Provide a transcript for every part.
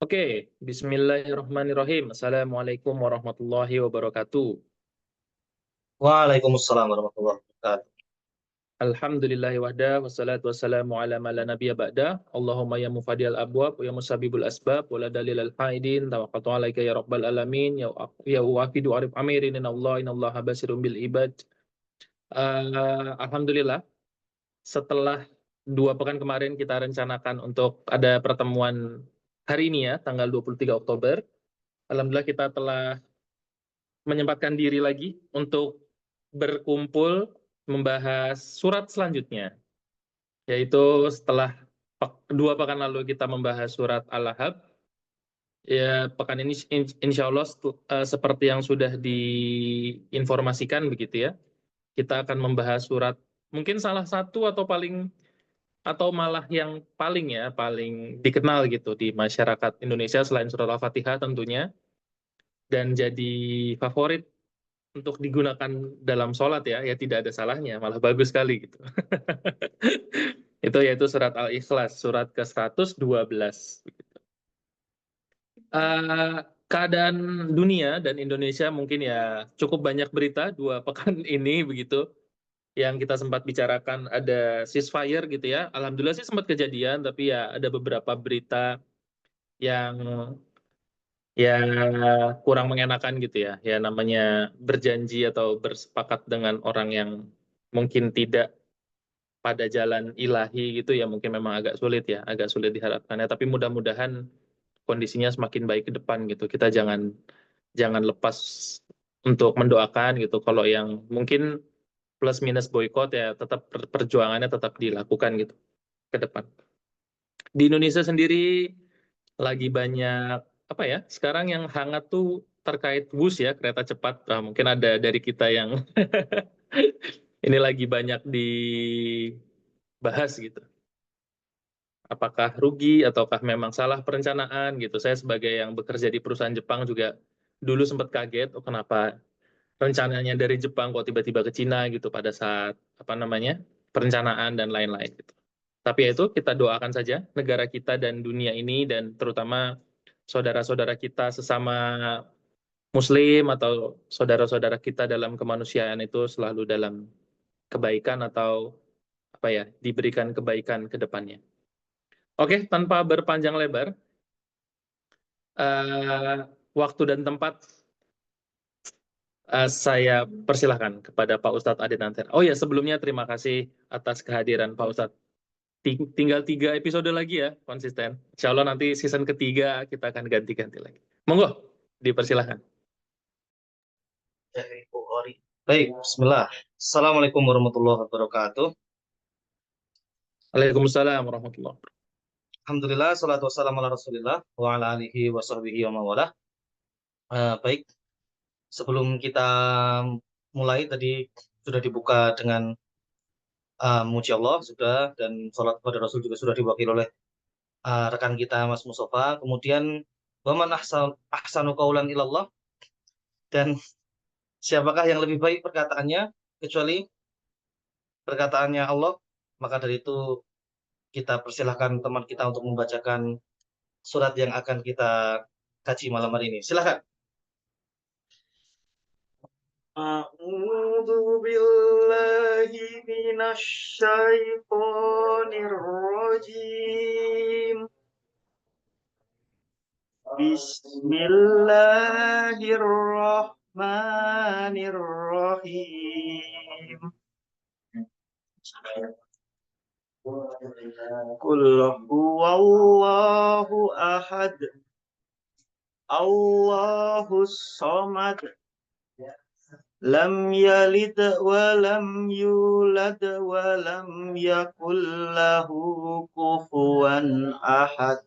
Oke, Bismillahirrahmanirrahim. Assalamualaikum warahmatullahi wabarakatuh. Waalaikumsalam warahmatullahi wabarakatuh. Alhamdulillahi wahda, wassalatu wassalamu ala mala nabiyya ba'da. Allahumma ya mufadiyal abwab, ya musabibul asbab, wa la dalilal haidin, tawakkatu alaika ya rabbal alamin, ya wafidu arif amirin, innallaha basirun bil ibad. Alhamdulillah, setelah 2 pekan kemarin kita rencanakan untuk ada pertemuan hari ini ya, tanggal 23 Oktober. Alhamdulillah kita telah menyempatkan diri lagi untuk berkumpul membahas surat selanjutnya, yaitu setelah 2 pekan lalu kita membahas surat Al-Ahzab. Ya, pekan ini insya Allah seperti yang sudah diinformasikan begitu ya, kita akan membahas surat mungkin salah satu atau malah yang paling dikenal gitu di masyarakat Indonesia selain surat Al-Fatihah tentunya, dan jadi favorit untuk digunakan dalam sholat ya, ya tidak ada salahnya, malah bagus sekali gitu. Itu yaitu surat Al-Ikhlas, surat ke-112. Keadaan dunia dan Indonesia mungkin ya cukup banyak berita 2 pekan ini begitu, yang kita sempat bicarakan ada ceasefire gitu ya. Alhamdulillah sih sempat kejadian, tapi ya ada beberapa berita yang ya kurang mengenakan gitu ya. Ya namanya berjanji atau bersepakat dengan orang yang mungkin tidak pada jalan ilahi gitu ya, mungkin memang agak sulit ya, agak sulit diharapkannya. Tapi mudah-mudahan kondisinya semakin baik ke depan gitu. Kita jangan jangan lepas untuk mendoakan gitu. Kalau yang mungkin plus minus boykot ya tetap perjuangannya tetap dilakukan gitu ke depan. Di Indonesia sendiri lagi banyak apa ya? Sekarang yang hangat tuh terkait WUS ya, kereta cepat. Nah, mungkin ada dari kita yang ini lagi banyak dibahas gitu. Apakah rugi ataukah memang salah perencanaan gitu. Saya sebagai yang bekerja di perusahaan Jepang juga dulu sempat kaget, oh kenapa rencananya dari Jepang kok tiba-tiba ke Cina gitu pada saat apa namanya perencanaan dan lain-lain gitu. Tapi ya itu kita doakan saja negara kita dan dunia ini, dan terutama saudara-saudara kita sesama Muslim atau saudara-saudara kita dalam kemanusiaan itu selalu dalam kebaikan atau apa ya, diberikan kebaikan ke depannya. Oke, tanpa berpanjang lebar, eh, waktu dan tempat saya persilahkan kepada Pak Ustadz Adenanter. Oh ya, sebelumnya terima kasih atas kehadiran Pak Ustadz. Tinggal 3 episode lagi ya, konsisten. Insya Allah nanti season ketiga kita akan ganti-ganti lagi. Monggo, dipersilahkan. Baik, bismillah. Assalamualaikum warahmatullahi wabarakatuh. Waalaikumsalam warahmatullahi wabarakatuh. Alhamdulillah, salatu wassalamu ala rasulillah wa ala alihi wa sahbihi wa mawalah. Baik, sebelum kita mulai tadi sudah dibuka dengan muji Allah sudah, dan salat kepada Rasul juga sudah diwakili oleh rekan kita Mas Mustafa. Kemudian waman ahsanu qaulan ilallah, dan siapakah yang lebih baik perkataannya kecuali perkataannya Allah. Maka dari itu kita persilahkan teman kita untuk membacakan surat yang akan kita kaji malam hari ini. Silahkan. A'udzu billahi minasy syaithanir rajim. Bismillahirrahmanirrahim. Qul huwallahu ahad. Allahus samad. Lam yalid wa lam yulad wa lam yakul lahu kufuwan ahad.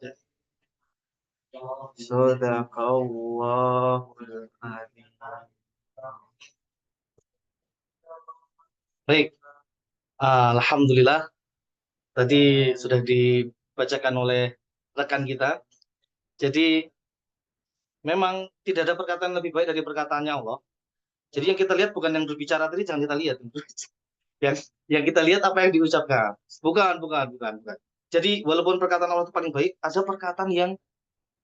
Shadaqallahul adzim. Baik, alhamdulillah tadi sudah dibacakan oleh rekan kita. Jadi memang tidak ada perkataan lebih baik dari perkataannya Allah. Jadi yang kita lihat bukan yang berbicara tadi, jangan kita lihat. Yang kita lihat apa yang diucapkan. Bukan. Jadi walaupun perkataan Allah itu paling baik, ada perkataan yang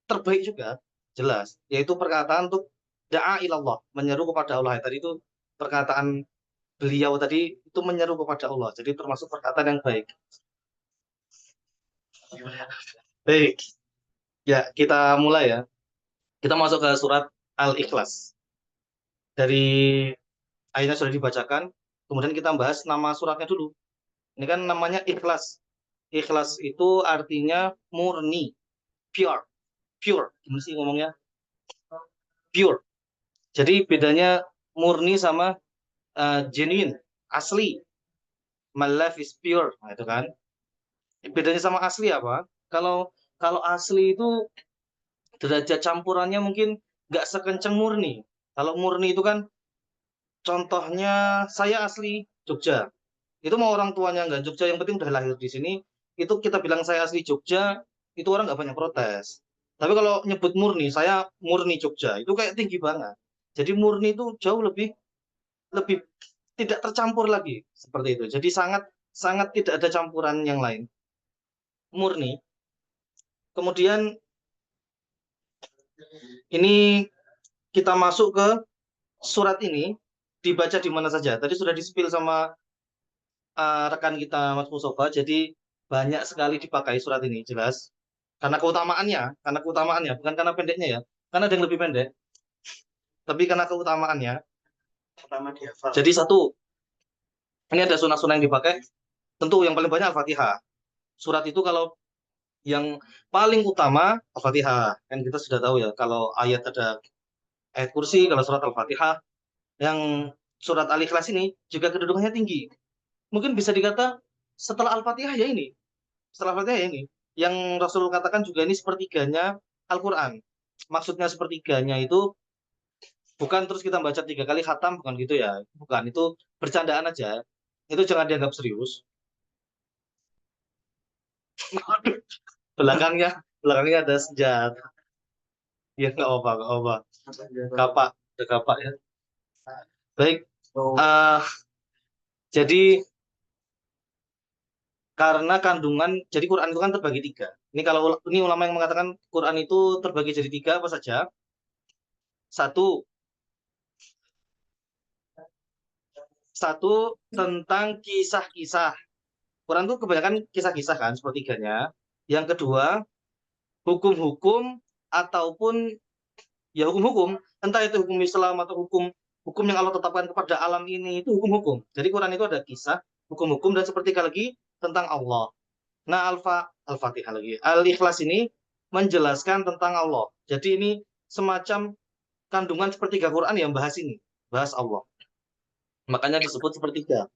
terbaik juga, jelas, yaitu perkataan untuk da'a ilallah, menyeru kepada Allah. Tadi itu perkataan beliau tadi itu menyeru kepada Allah. Jadi termasuk perkataan yang baik. Baik, ya kita mulai ya. Kita masuk ke surat Al-Ikhlas. Dari ayatnya sudah dibacakan, kemudian kita bahas nama suratnya dulu. Ini kan namanya Ikhlas. Ikhlas itu artinya murni, pure. Pure, gimana sih ngomongnya? Pure. Jadi bedanya murni sama genuine, asli. My life is pure, nah, itu kan. Bedanya sama asli apa? Kalau kalau asli itu derajat campurannya mungkin nggak sekencang murni. Kalau murni itu kan contohnya saya asli Jogja. Itu mau orang tuanya nggak Jogja, yang penting udah lahir di sini, itu kita bilang saya asli Jogja, itu orang nggak banyak protes. Tapi kalau nyebut murni, saya murni Jogja, itu kayak tinggi banget. Jadi murni itu jauh lebih lebih tidak tercampur lagi seperti itu. Jadi sangat sangat tidak ada campuran yang lain. Murni. Kemudian ini kita masuk ke surat ini, dibaca di mana saja. Tadi sudah di-spill sama rekan kita Mas Mustafa, jadi banyak sekali dipakai surat ini, jelas. Karena keutamaannya, bukan karena pendeknya ya. Karena ada yang lebih pendek, tapi karena keutamaannya. Jadi satu, ini ada sunah-sunah yang dipakai. Tentu yang paling banyak Al-Fatihah. Surat itu kalau yang paling utama Al-Fatihah. Kan kita sudah tahu ya, kalau ayat ada ayat kursi, kalau surat Al-Fatihah. Yang surat Al-Ikhlas ini juga kedudukannya tinggi. Mungkin bisa dikata setelah Al-Fatihah ya ini. Setelah Al-Fatihah ya ini. Yang Rasul katakan juga ini sepertiganya Al-Quran. Maksudnya sepertiganya itu bukan terus kita baca 3 kali khatam, bukan gitu ya. Bukan, itu bercandaan aja. Itu jangan dianggap serius. belakangnya belakangnya ada senjata. Ya nggak apa, nggak apa. Kapak, ada kapak ya. Baik. eh jadi karena kandungan, jadi Quran itu kan terbagi 3. Ini kalau ini ulama yang mengatakan Quran itu terbagi jadi 3 apa saja? Satu, satu tentang kisah-kisah. Quran itu kebanyakan kisah-kisah kan, sepertiganya. Yang kedua, hukum-hukum ataupun ya hukum-hukum, entah itu hukum Islam atau hukum hukum yang Allah tetapkan kepada alam ini, itu hukum-hukum. Jadi Quran itu ada kisah, hukum-hukum, dan sepertiga lagi tentang Allah. Nah, Al-Fatihah lagi. Al-Ikhlas ini menjelaskan tentang Allah. Jadi ini semacam kandungan sepertiga Quran yang bahas ini, bahas Allah. Makanya disebut sepertiga.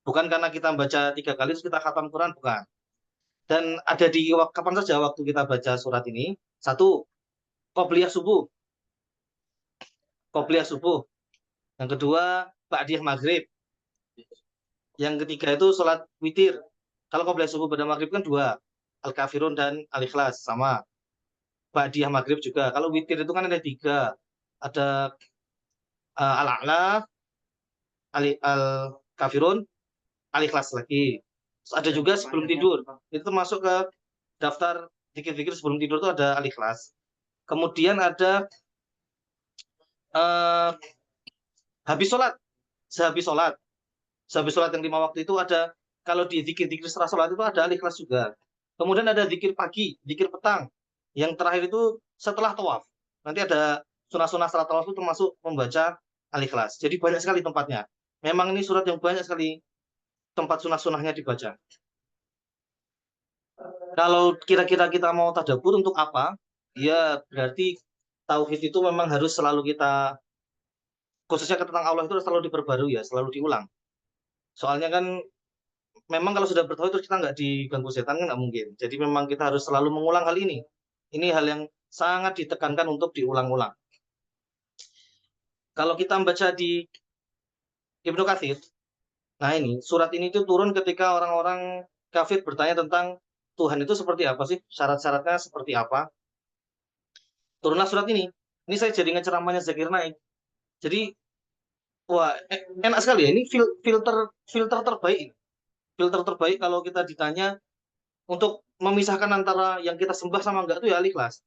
Bukan karena kita baca 3 kali terus kita khatam Quran, bukan. Dan ada di kapan saja waktu kita baca surat ini. Satu, qobliyah subuh. Qobliyah subuh. Yang kedua, ba'diyah maghrib. Yang ketiga itu sholat witir. Kalau qobliyah subuh pada maghrib kan 2. Al-Kafirun dan Al-Ikhlas, sama. Ba'diyah maghrib juga. Kalau witir itu kan ada 3. Ada Al-A'la, Al-Kafirun, Al-Ikhlas lagi. Terus ada juga sebelum tidur. Itu masuk ke daftar zikir-zikir sebelum tidur itu ada Al-Ikhlas. Kemudian ada eh, habis sholat, sehabis sholat, sehabis sholat yang 5 waktu itu ada, kalau di zikir-zikir setelah sholat itu ada Al-Ikhlas juga. Kemudian ada zikir pagi, zikir petang. Yang terakhir itu setelah tawaf. Nanti ada sunah-sunah setelah tawaf itu termasuk membaca Al-Ikhlas. Jadi banyak sekali tempatnya. Memang ini surat yang banyak sekali tempat sunah-sunahnya dibaca. Kalau kira-kira kita mau tadabbur untuk apa? Ya berarti tauhid itu memang harus selalu kita, khususnya tentang Allah itu selalu diperbarui ya, selalu diulang. Soalnya kan memang kalau sudah bertauhid terus kita nggak diganggu setan kan nggak mungkin. Jadi memang kita harus selalu mengulang hal ini. Ini hal yang sangat ditekankan untuk diulang-ulang. Kalau kita membaca di Ibnu Katsir, nah ini surat ini tuh turun ketika orang-orang kafir bertanya tentang Tuhan itu seperti apa sih? Syarat-syaratnya seperti apa? Turunlah surat ini. Ini saya jadi ngeceramahnya Zakir Naik. Jadi wah, enak sekali ya. Ini filter filter terbaik. Filter terbaik kalau kita ditanya untuk memisahkan antara yang kita sembah sama enggak itu ya Al-Ikhlas.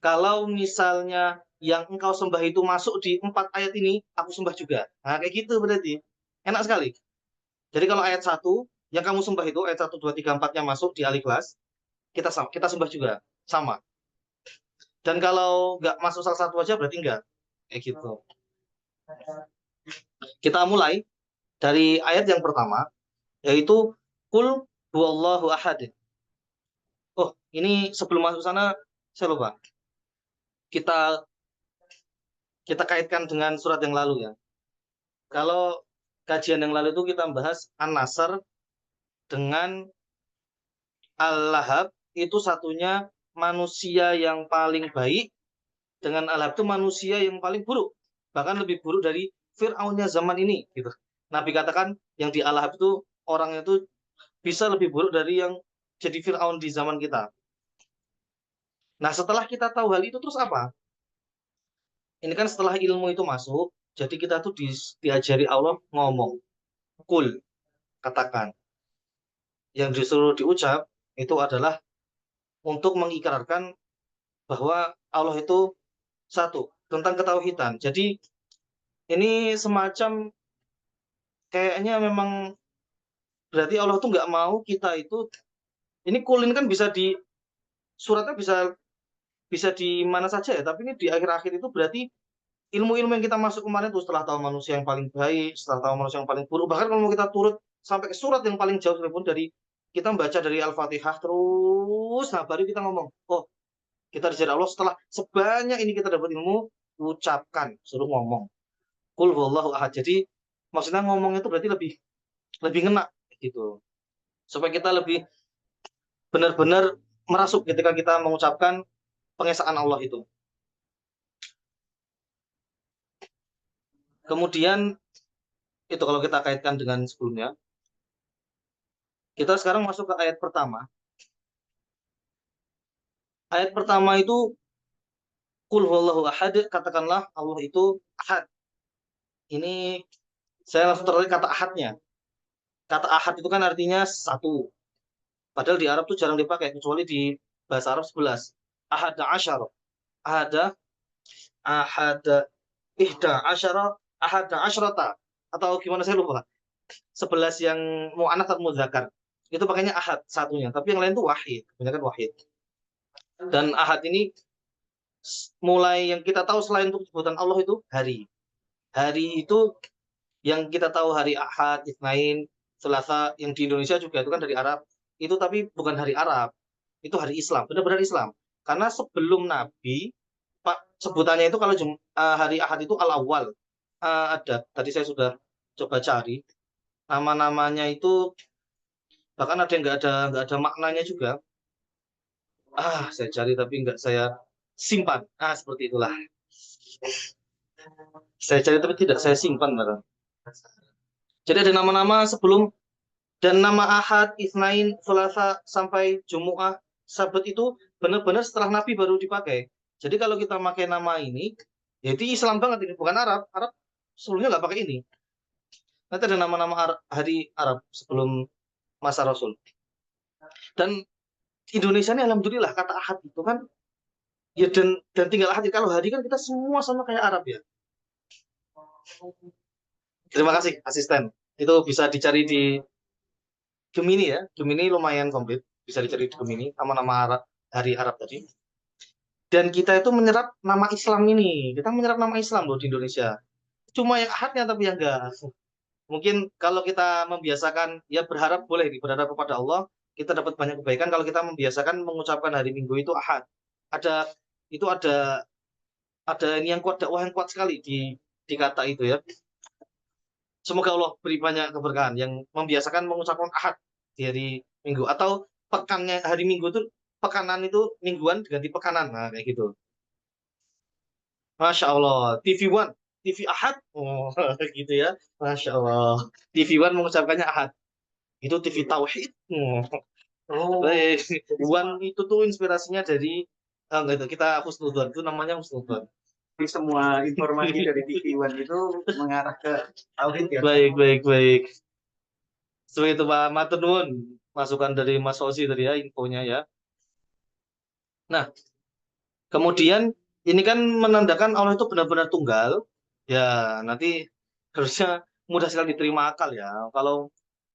Kalau misalnya yang engkau sembah itu masuk di 4 ayat ini, aku sembah juga. Nah, kayak gitu berarti. Enak sekali. Jadi kalau ayat 1 yang kamu sembah itu ayat 1 2 3 4-nya masuk di Al-Ikhlas, kita sembah juga sama. Dan kalau nggak masuk salah satu aja berarti enggak. Kayak gitu. Kita mulai dari ayat yang pertama, yaitu Qul huwallahu ahad. Oh, ini sebelum masuk sana saya lupa. Kita kita kaitkan dengan surat yang lalu ya. Kalau kajian yang lalu itu kita bahas An-Nasr dengan Al-Lahab, itu satunya manusia yang paling baik, dengan Al-Lahab itu manusia yang paling buruk. Bahkan lebih buruk dari Fir'aunnya zaman ini gitu. Nabi katakan yang di Al-Lahab itu orangnya itu bisa lebih buruk dari yang jadi Fir'aun di zaman kita. Nah, setelah kita tahu hal itu terus apa? Ini kan setelah ilmu itu masuk, jadi kita tuh diajari Allah ngomong. Kul, katakan. Yang disuruh diucap itu adalah untuk mengikrarkan bahwa Allah itu satu, tentang ketauhidan. Jadi ini semacam kayaknya memang berarti Allah tuh nggak mau kita itu, ini kulin kan bisa di suratnya bisa bisa di mana saja ya, tapi ini di akhir-akhir itu berarti ilmu-ilmu yang kita masuk kemarin itu setelah tahu manusia yang paling baik, setelah tahu manusia yang paling buruk, bahkan kalau kita turut sampai ke surat yang paling jauh sekalipun, dari kita membaca dari Al-Fatihah terus, nah baru kita ngomong, oh kita diajar Allah setelah sebanyak ini kita dapat ilmu, ucapkan, suruh ngomong. Qul huwallahu ahad. Jadi maksudnya ngomong itu berarti lebih lebih ngena gitu. Supaya kita lebih benar-benar merasuk ketika kita mengucapkan pengesaan Allah itu. Kemudian itu kalau kita kaitkan dengan sebelumnya, kita sekarang masuk ke ayat pertama. Ayat pertama itu Qul huwallahu ahad, katakanlah Allah itu ahad. Ini saya langsung tertarik kata ahadnya. Kata ahad itu kan artinya satu. Padahal di Arab tuh jarang dipakai, kecuali di bahasa Arab 11. Ahada asyara. Ahada, ahada, ihda asyara, ahada asyrata. Atau gimana saya lupa. 11 yang mu'anats atau mudzakar. Itu pakainya ahad satunya. Tapi yang lain tuh wahid. Kebanyakan wahid. Dan ahad ini mulai yang kita tahu selain untuk sebutan Allah itu hari. Hari itu yang kita tahu hari Ahad, Itsnain, Selasa, yang di Indonesia juga itu kan dari Arab. Itu tapi bukan hari Arab. Itu hari Islam, benar-benar Islam. Karena sebelum Nabi, Pak, sebutannya itu kalau hari Ahad itu Al-Awwal. Ada, tadi saya sudah coba cari. Nama-namanya itu bahkan ada yang nggak ada maknanya juga. Saya cari tapi nggak saya simpan. Seperti itulah. Saya cari tapi tidak saya simpan, Mbak. Jadi ada nama-nama sebelum, dan nama Ahad, Itsnain, Selasa sampai Jumu'ah, Sabat itu benar-benar setelah Nabi baru dipakai. Jadi kalau kita pakai nama ini, jadi Islam banget ini, bukan Arab. Arab sebelumnya nggak pakai ini. Nanti ada nama-nama hari Arab sebelum masa Rasul. Dan Indonesia ini alhamdulillah kata Ahad itu kan ya, dan tinggal Ahad. Kalau hari kan kita semua sama kayak Arab ya. Terima kasih asisten. Itu bisa dicari di Gemini ya. Gemini lumayan komplit. Bisa dicari di Gemini nama-nama hari Arab tadi. Dan kita itu menyerap nama Islam ini. Kita menyerap nama Islam loh di Indonesia. Cuma yang ahadnya tapi yang enggak. Mungkin kalau kita membiasakan, ya berharap boleh nih, berharap kepada Allah, kita dapat banyak kebaikan kalau kita membiasakan mengucapkan hari Minggu itu ahad. Ada, itu ada ini yang kuat, dakwah yang kuat sekali di kata itu ya. Semoga Allah beri banyak keberkahan yang membiasakan mengucapkan ahad di hari Minggu, atau pekannya hari Minggu itu, pekanan itu mingguan ganti pekanan, nah kayak gitu. Masya Allah, TV One, TV Ahad, oh gitu ya, Masya Allah. TV One mengucapkannya Ahad, itu TV Tauhid. Baik. One itu tuh inspirasinya dari enggak, itu kita Husnudzon, itu namanya Husnudzon. Jadi semua informasi dari TV One itu mengarah ke tauhid ya. Baik. Seperti itu Pak, matur nuwun. masukan dari Mas Ozi tadi ya, infonya ya. Nah, kemudian ini kan menandakan Allah itu benar-benar tunggal. Ya, nanti harusnya mudah sekali diterima akal ya. Kalau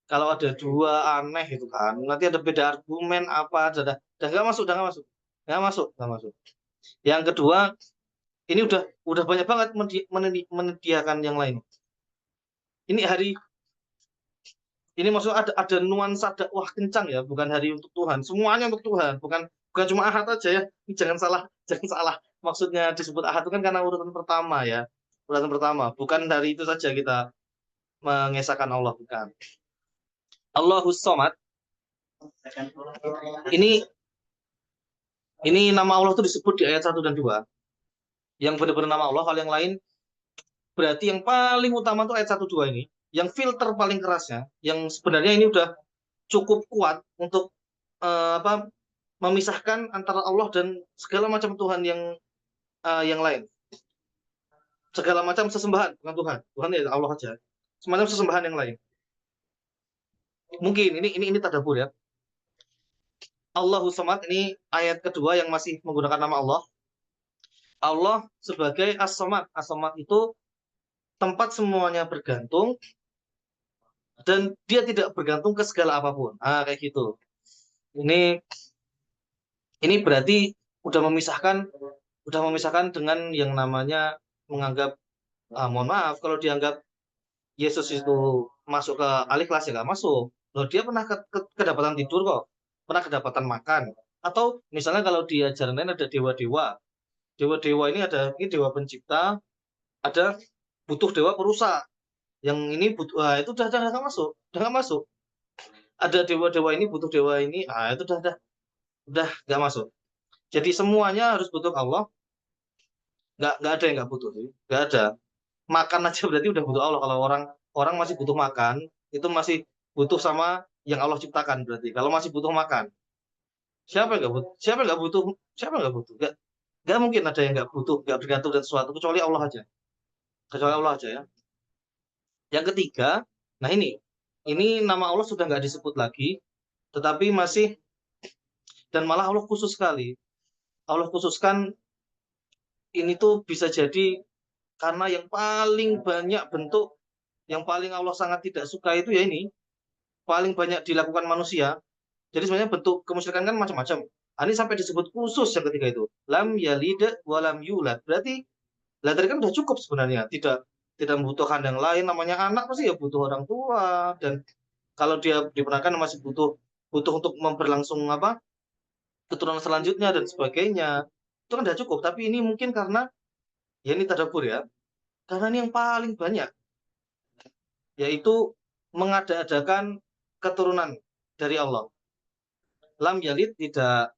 ada dua aneh itu kan, nanti ada beda argumen apa, dah nggak masuk, dah nggak masuk, nggak masuk, nggak masuk. Yang kedua, ini udah banyak banget menyediakan yang lain. Ini hari ini maksud ada nuansa dakwah kencang ya, bukan hari untuk Tuhan, semuanya untuk Tuhan, bukan bukan cuma Ahad aja ya. Ini jangan salah, jangan salah. Maksudnya disebut Ahad itu kan karena urutan pertama ya, urutan pertama. Bukan dari itu saja kita mengesahkan Allah, bukan. Allahus Somad. Ini nama Allah itu disebut di ayat 1 dan 2. Yang benar-benar nama Allah, kalau yang lain berarti yang paling utama itu ayat 1 2 ini. Yang filter paling kerasnya, yang sebenarnya ini udah cukup kuat untuk memisahkan antara Allah dan segala macam Tuhan yang lain. Segala macam sesembahan, bukan Tuhan. Tuhan ya Allah aja. Semacam sesembahan yang lain. Mungkin ini tadabbur ya. Allahus Samad ini ayat kedua yang masih menggunakan nama Allah. Allah sebagai As-Samad. As-Samad itu tempat semuanya bergantung dan dia tidak bergantung ke segala apapun. Kayak gitu. Ini berarti udah memisahkan dengan yang namanya menganggap mohon maaf kalau dianggap Yesus itu masuk ke alih kelas ya nggak masuk. Loh, dia pernah kedapatan tidur kok, pernah kedapatan makan. Atau misalnya kalau di ajaran lain ada dewa-dewa. Dewa-dewa ini dewa pencipta, ada butuh dewa perusak. Yang ini butuh, itu udah nggak masuk, udah nggak masuk. Ada dewa-dewa ini butuh dewa ini, itu udah nggak masuk. Jadi semuanya harus butuh Allah. Nggak ada yang nggak butuh sih, nggak ada. Makan aja berarti udah butuh Allah. Kalau orang masih butuh makan, itu masih butuh sama yang Allah ciptakan berarti. Kalau masih butuh makan, siapa yang nggak butuh? Siapa yang nggak butuh? Siapa yang nggak butuh? Nggak mungkin ada yang nggak butuh, nggak bergantung dan sesuatu kecuali Allah aja. Kecuali Allah aja ya. Yang ketiga, nah ini nama Allah sudah nggak disebut lagi, tetapi masih dan malah Allah khusus sekali. Allah khususkan ini tuh bisa jadi karena yang paling banyak bentuk yang paling Allah sangat tidak suka itu ya ini paling banyak dilakukan manusia. Jadi sebenarnya bentuk kemusyrikan kan macam-macam. Ini sampai disebut khusus yang ketiga itu. Lam yalid wa lam yulad. Berarti tadi kan udah cukup sebenarnya. Tidak membutuhkan yang lain. Namanya anak pasti ya butuh orang tua. Dan kalau dia diperanakan masih butuh untuk memperlangsung keturunan selanjutnya dan sebagainya. Itu kan udah cukup. Tapi ini mungkin karena ya ini tadabbur ya. Karena ini yang paling banyak. Yaitu mengada-adakan keturunan dari Allah. Lam yalid tidak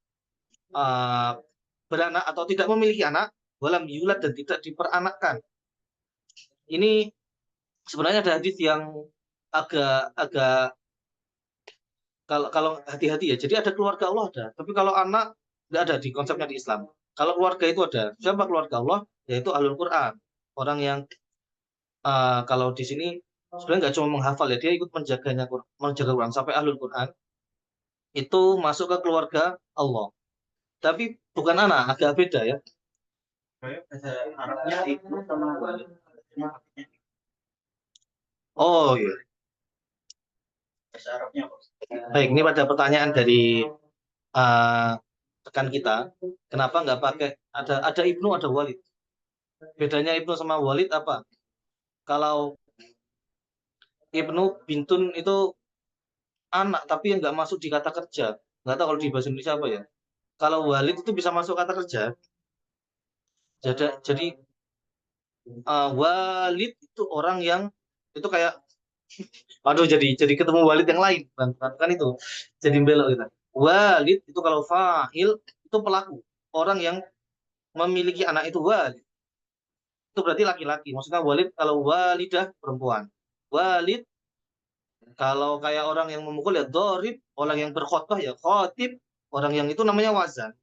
beranak atau tidak memiliki anak, walam yulad dan tidak diperanakkan. Ini sebenarnya ada hadis yang agak kalau hati-hati ya. Jadi ada keluarga Allah ada, tapi kalau anak nggak ada di konsepnya di Islam. Kalau keluarga itu ada. Siapa keluarga Allah? Yaitu Ahlul Quran. Orang yang kalau di sini sebenarnya nggak cuma menghafal ya, dia ikut menjaga Quran sampai Ahlul Quran itu masuk ke keluarga Allah. Tapi bukan anak, agak beda ya. Arabnya itu sama walid. Oh iya. Bahasa Arabnya apa? Baik, ini pada pertanyaan dari rekan kita. Kenapa nggak pakai ada Ibnu, ada Walid? Bedanya Ibnu sama Walid apa? Kalau Ibnu bintun itu anak, tapi yang nggak masuk di kata kerja. Nggak tahu kalau di bahasa Indonesia apa ya. Kalau Walid itu bisa masuk kata kerja. Jadi Walid itu orang yang itu kayak aduh jadi ketemu walid yang lain kan itu jadi belok gitu. Walid itu kalau fa'il itu pelaku, orang yang memiliki anak itu walid. Itu berarti laki-laki. Maksudnya walid kalau walidah perempuan. Walid kalau kayak orang yang memukul ya dorib, orang yang berkhotbah ya khotib, orang yang itu namanya wazan.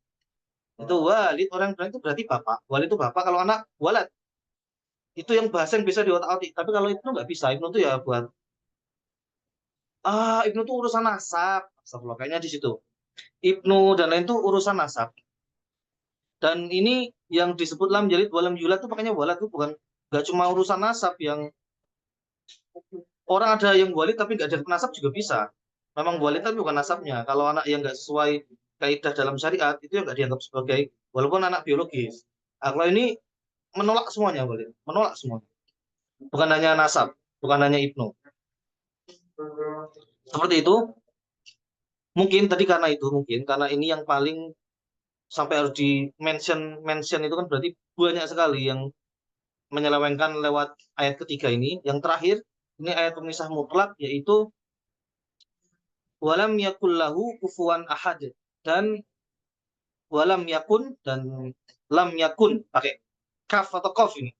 Itu walid, orang yang itu berarti bapak. Walid itu bapak, kalau anak walad. Itu yang bahasa yang bisa diotak-atik. Tapi kalau itu nggak bisa. Ibnu itu ya buat Ibnu itu urusan nasab. Astagfirullah, kayaknya di situ. Ibnu dan lain itu urusan nasab. Dan ini yang disebut lam yalid walam yulad itu makanya walad itu bukan nggak cuma urusan nasab yang orang ada yang walid tapi nggak ada nasab juga bisa. Memang walid tapi bukan nasabnya. Kalau anak yang nggak sesuai kaidah dalam syariat itu yang nggak dianggap sebagai walaupun anak biologis. Nah, kalau ini menolak semuanya walid, menolak semuanya. Bukan hanya nasab, bukan hanya ibnu. Seperti itu. Mungkin tadi karena itu mungkin karena ini yang paling sampai harus di mention itu kan berarti banyak sekali yang menyelewengkan lewat ayat ketiga ini. Yang terakhir ini ayat pemisah mutlak yaitu walam yakullahu kufuwan ahad dan walam yakun dan lam yakun pakai kaf atau kof ini.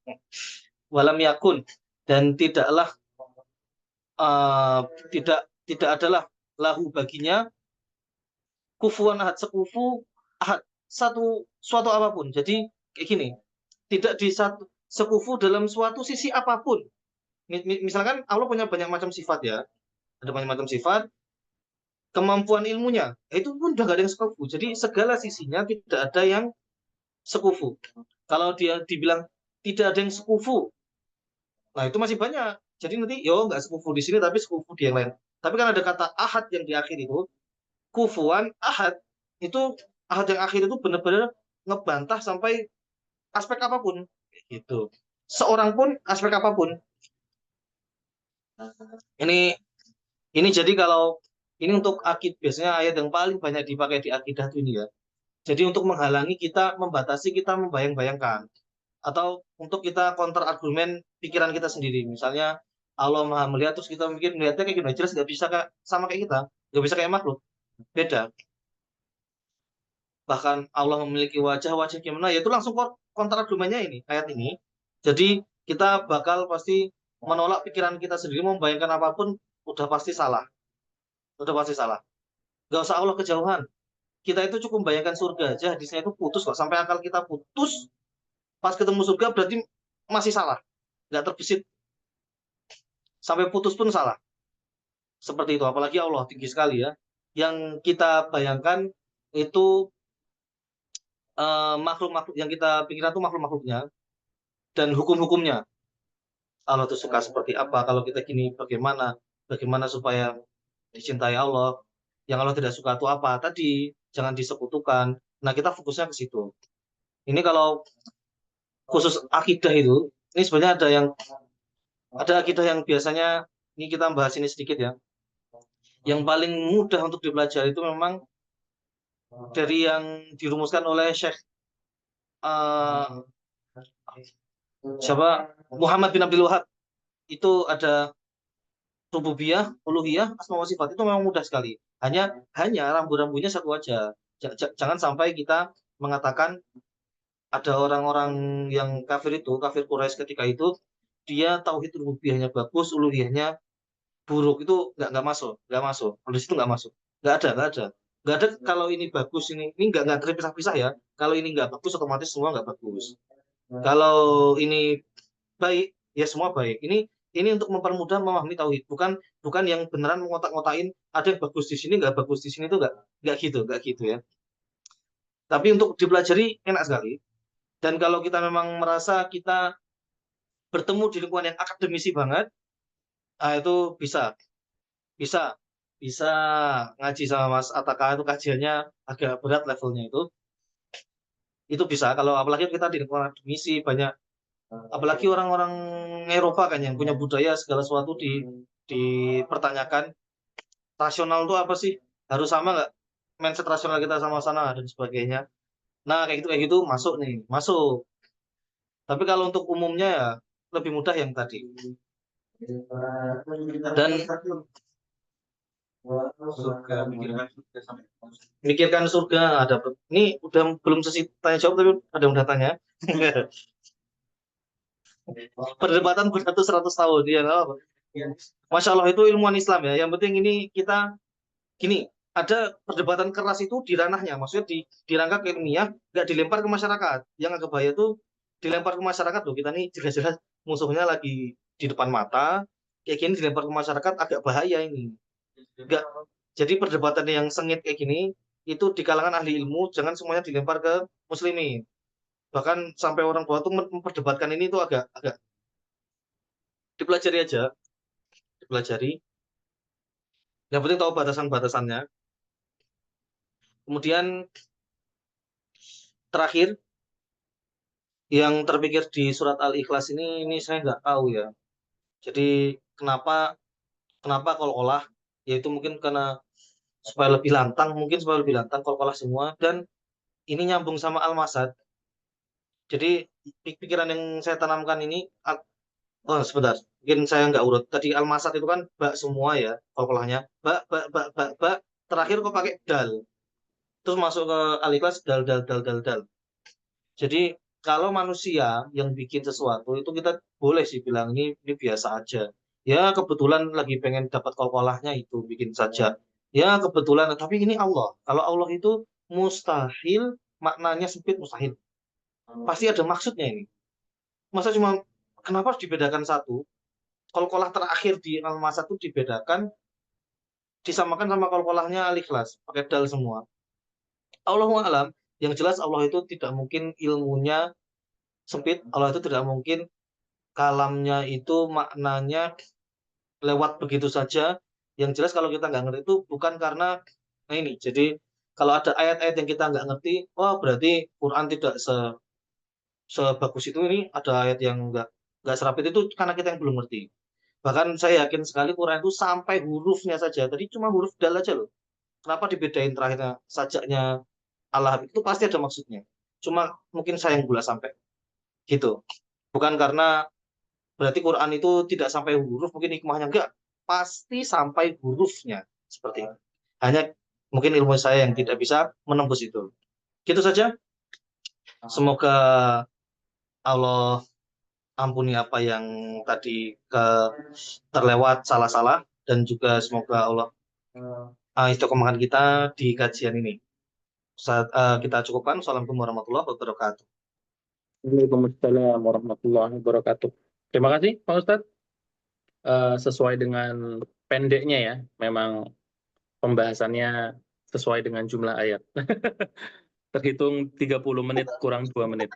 Walam yakun dan tidaklah tidak adalah lahu baginya kufuwan ahad sekufu ahad suatu apapun. Jadi kayak gini, tidak di satu sekufu dalam suatu sisi apapun. Misalkan Allah punya banyak macam sifat ya, ada banyak macam sifat, kemampuan ilmunya itu pun udah gak ada yang sekufu. Jadi segala sisinya tidak ada yang sekufu. Kalau dia dibilang tidak ada yang sekufu, nah itu masih banyak. Jadi nanti yo nggak sekufu di sini tapi sekufu di yang lain. Tapi kan ada kata ahad yang di akhir itu, kufuan ahad itu ahad yang akhir itu benar-benar ngebantah sampai aspek apapun gitu. Seorang pun aspek apapun. Ini jadi kalau ini untuk akid biasanya ayat yang paling banyak dipakai di akidah itu ini ya. Jadi untuk menghalangi kita, membatasi kita membayang-bayangkan atau untuk kita counter argumen pikiran kita sendiri. Misalnya Allah Maha melihat terus kita mikir melihatnya kayak gini jelas nggak bisa sama kayak kita, nggak bisa kayak makhluk. Beda. Bahkan Allah memiliki wajah gimana, ya itu langsung counter argumennya ini, ayat ini. Jadi kita bakal pasti menolak pikiran kita sendiri, membayangkan apapun, udah pasti salah. Udah pasti salah. Gak usah Allah kejauhan. Kita itu cukup bayangkan surga aja, hadisnya itu putus kok. Sampai akal kita putus, pas ketemu surga berarti masih salah. Nggak terbesit. Sampai putus pun salah. Seperti itu, apalagi Allah tinggi sekali ya. Yang kita bayangkan itu makhluk-makhluk yang kita pikiran itu makhluk-makhluknya dan hukum-hukumnya. Allah itu suka seperti apa, kalau kita gini bagaimana supaya dicintai Allah. Yang Allah tidak suka itu apa? Tadi jangan disekutukan. Nah, kita fokusnya ke situ. Ini kalau khusus akidah itu, ini sebenarnya ada akidah yang biasanya ini kita bahas ini sedikit ya. Yang paling mudah untuk dipelajari itu memang dari yang dirumuskan oleh Syekh siapa Muhammad bin Abdul Wahab. Itu ada rububiyah, uluhiyah, asma wa sifat itu memang mudah sekali. Hanya rambu-rambunya satu aja. Jangan sampai kita mengatakan ada orang-orang yang kafir itu, kafir Quraisy ketika itu dia tauhid rububiyahnya bagus, uluhiyahnya buruk, itu nggak masuk. Kalau di situ nggak masuk. Nggak ada kalau ini bagus, ini nggak terpisah-pisah ya. Kalau ini nggak bagus otomatis semua nggak bagus. Kalau ini baik ya semua baik. Ini untuk mempermudah memahami tauhid, bukan yang beneran mengotak-ngotain ada yang bagus di sini nggak bagus di sini, itu nggak gitu ya. Tapi untuk dipelajari enak sekali. Dan kalau kita memang merasa kita bertemu di lingkungan yang akademisi banget, nah itu bisa ngaji sama Mas Ataka, itu kajiannya agak berat levelnya itu bisa. Kalau apalagi kita di lingkungan akademisi banyak, apalagi orang-orang Eropa kan yang punya budaya segala sesuatu dipertanyakan, rasional itu apa sih, harus sama nggak mindset rasional kita sama sana dan sebagainya. Nah kayak gitu masuk. Tapi kalau untuk umumnya ya lebih mudah yang tadi. Dan mikirkan surga ada. Ini udah belum sesi tanya jawab tapi ada yang udah tanya. Perdebatan beratus-ratus tahun ya. Masya Allah, itu ilmuwan Islam ya. Yang penting ini kita gini, ada perdebatan keras itu di ranahnya, maksudnya di rangka ilmiah, nggak dilempar ke masyarakat. Yang agak bahaya itu dilempar ke masyarakat loh. Kita nih jelas-jelas musuhnya lagi di depan mata, kayak gini dilempar ke masyarakat agak bahaya ini. Nggak, Jadi perdebatan yang sengit kayak gini itu di kalangan ahli ilmu jangan semuanya dilempar ke muslimin. Bahkan sampai orang tua tuh memperdebatkan ini tuh agak agak dipelajari aja, dipelajari. Yang penting tahu batasan-batasannya. Kemudian terakhir yang terpikir di surat Al-Ikhlas ini saya nggak tahu ya. Jadi kenapa kenapa kol-kolah? Yaitu mungkin karena supaya lebih lantang, mungkin supaya lebih lantang kol-kolah semua. Dan ini nyambung sama Al-Masad. Jadi pikiran yang saya tanamkan ini, oh sebentar, mungkin saya nggak urut. Tadi Al-Masad itu kan bak semua ya, kol-kolahnya. Bak, terakhir kok pakai dal. Terus masuk ke Al-Ikhlas, dal. Jadi kalau manusia yang bikin sesuatu itu kita boleh sih bilang ini biasa aja. Ya kebetulan lagi pengen dapat kol-kolahnya itu bikin saja. Ya kebetulan, tapi ini Allah. Kalau Allah itu mustahil, maknanya sempit mustahil. Pasti ada maksudnya ini. Masa cuma kenapa harus dibedakan satu? Kol-kolah terakhir di Al-Masad itu dibedakan, disamakan sama kol-kolahnya Al-Ikhlas, pakai dal semua. Allahu a'lam. Yang jelas Allah itu tidak mungkin ilmunya sempit. Allah itu tidak mungkin kalamnya itu maknanya lewat begitu saja. Yang jelas kalau kita nggak ngerti itu bukan karena nah ini. Jadi kalau ada ayat-ayat yang kita nggak ngerti, oh berarti Quran tidak sebagus itu. Ini ada ayat yang nggak serapit itu karena kita yang belum ngerti. Bahkan saya yakin sekali Quran itu sampai hurufnya saja. Tadi cuma huruf dal aja loh. Kenapa dibedain terakhirnya sajaknya Allah itu pasti ada maksudnya. Cuma mungkin saya yang gula sampai gitu. Bukan karena berarti Quran itu tidak sampai huruf, mungkin hikmahnya enggak, pasti sampai hurufnya seperti itu. Hanya mungkin ilmu saya yang tidak bisa menembus itu. Gitu saja. Semoga Allah ampuni apa yang tadi terlewat salah-salah dan juga semoga Allah istiqomahkan kita di kajian ini. Kita cukupkan. Assalamualaikum warahmatullahi wabarakatuh. Waalaikumsalam warahmatullahi wabarakatuh. Terima kasih Pak Ustadz. Sesuai dengan pendeknya ya, memang pembahasannya sesuai dengan jumlah ayat. Terhitung 30 menit kurang 2 menit.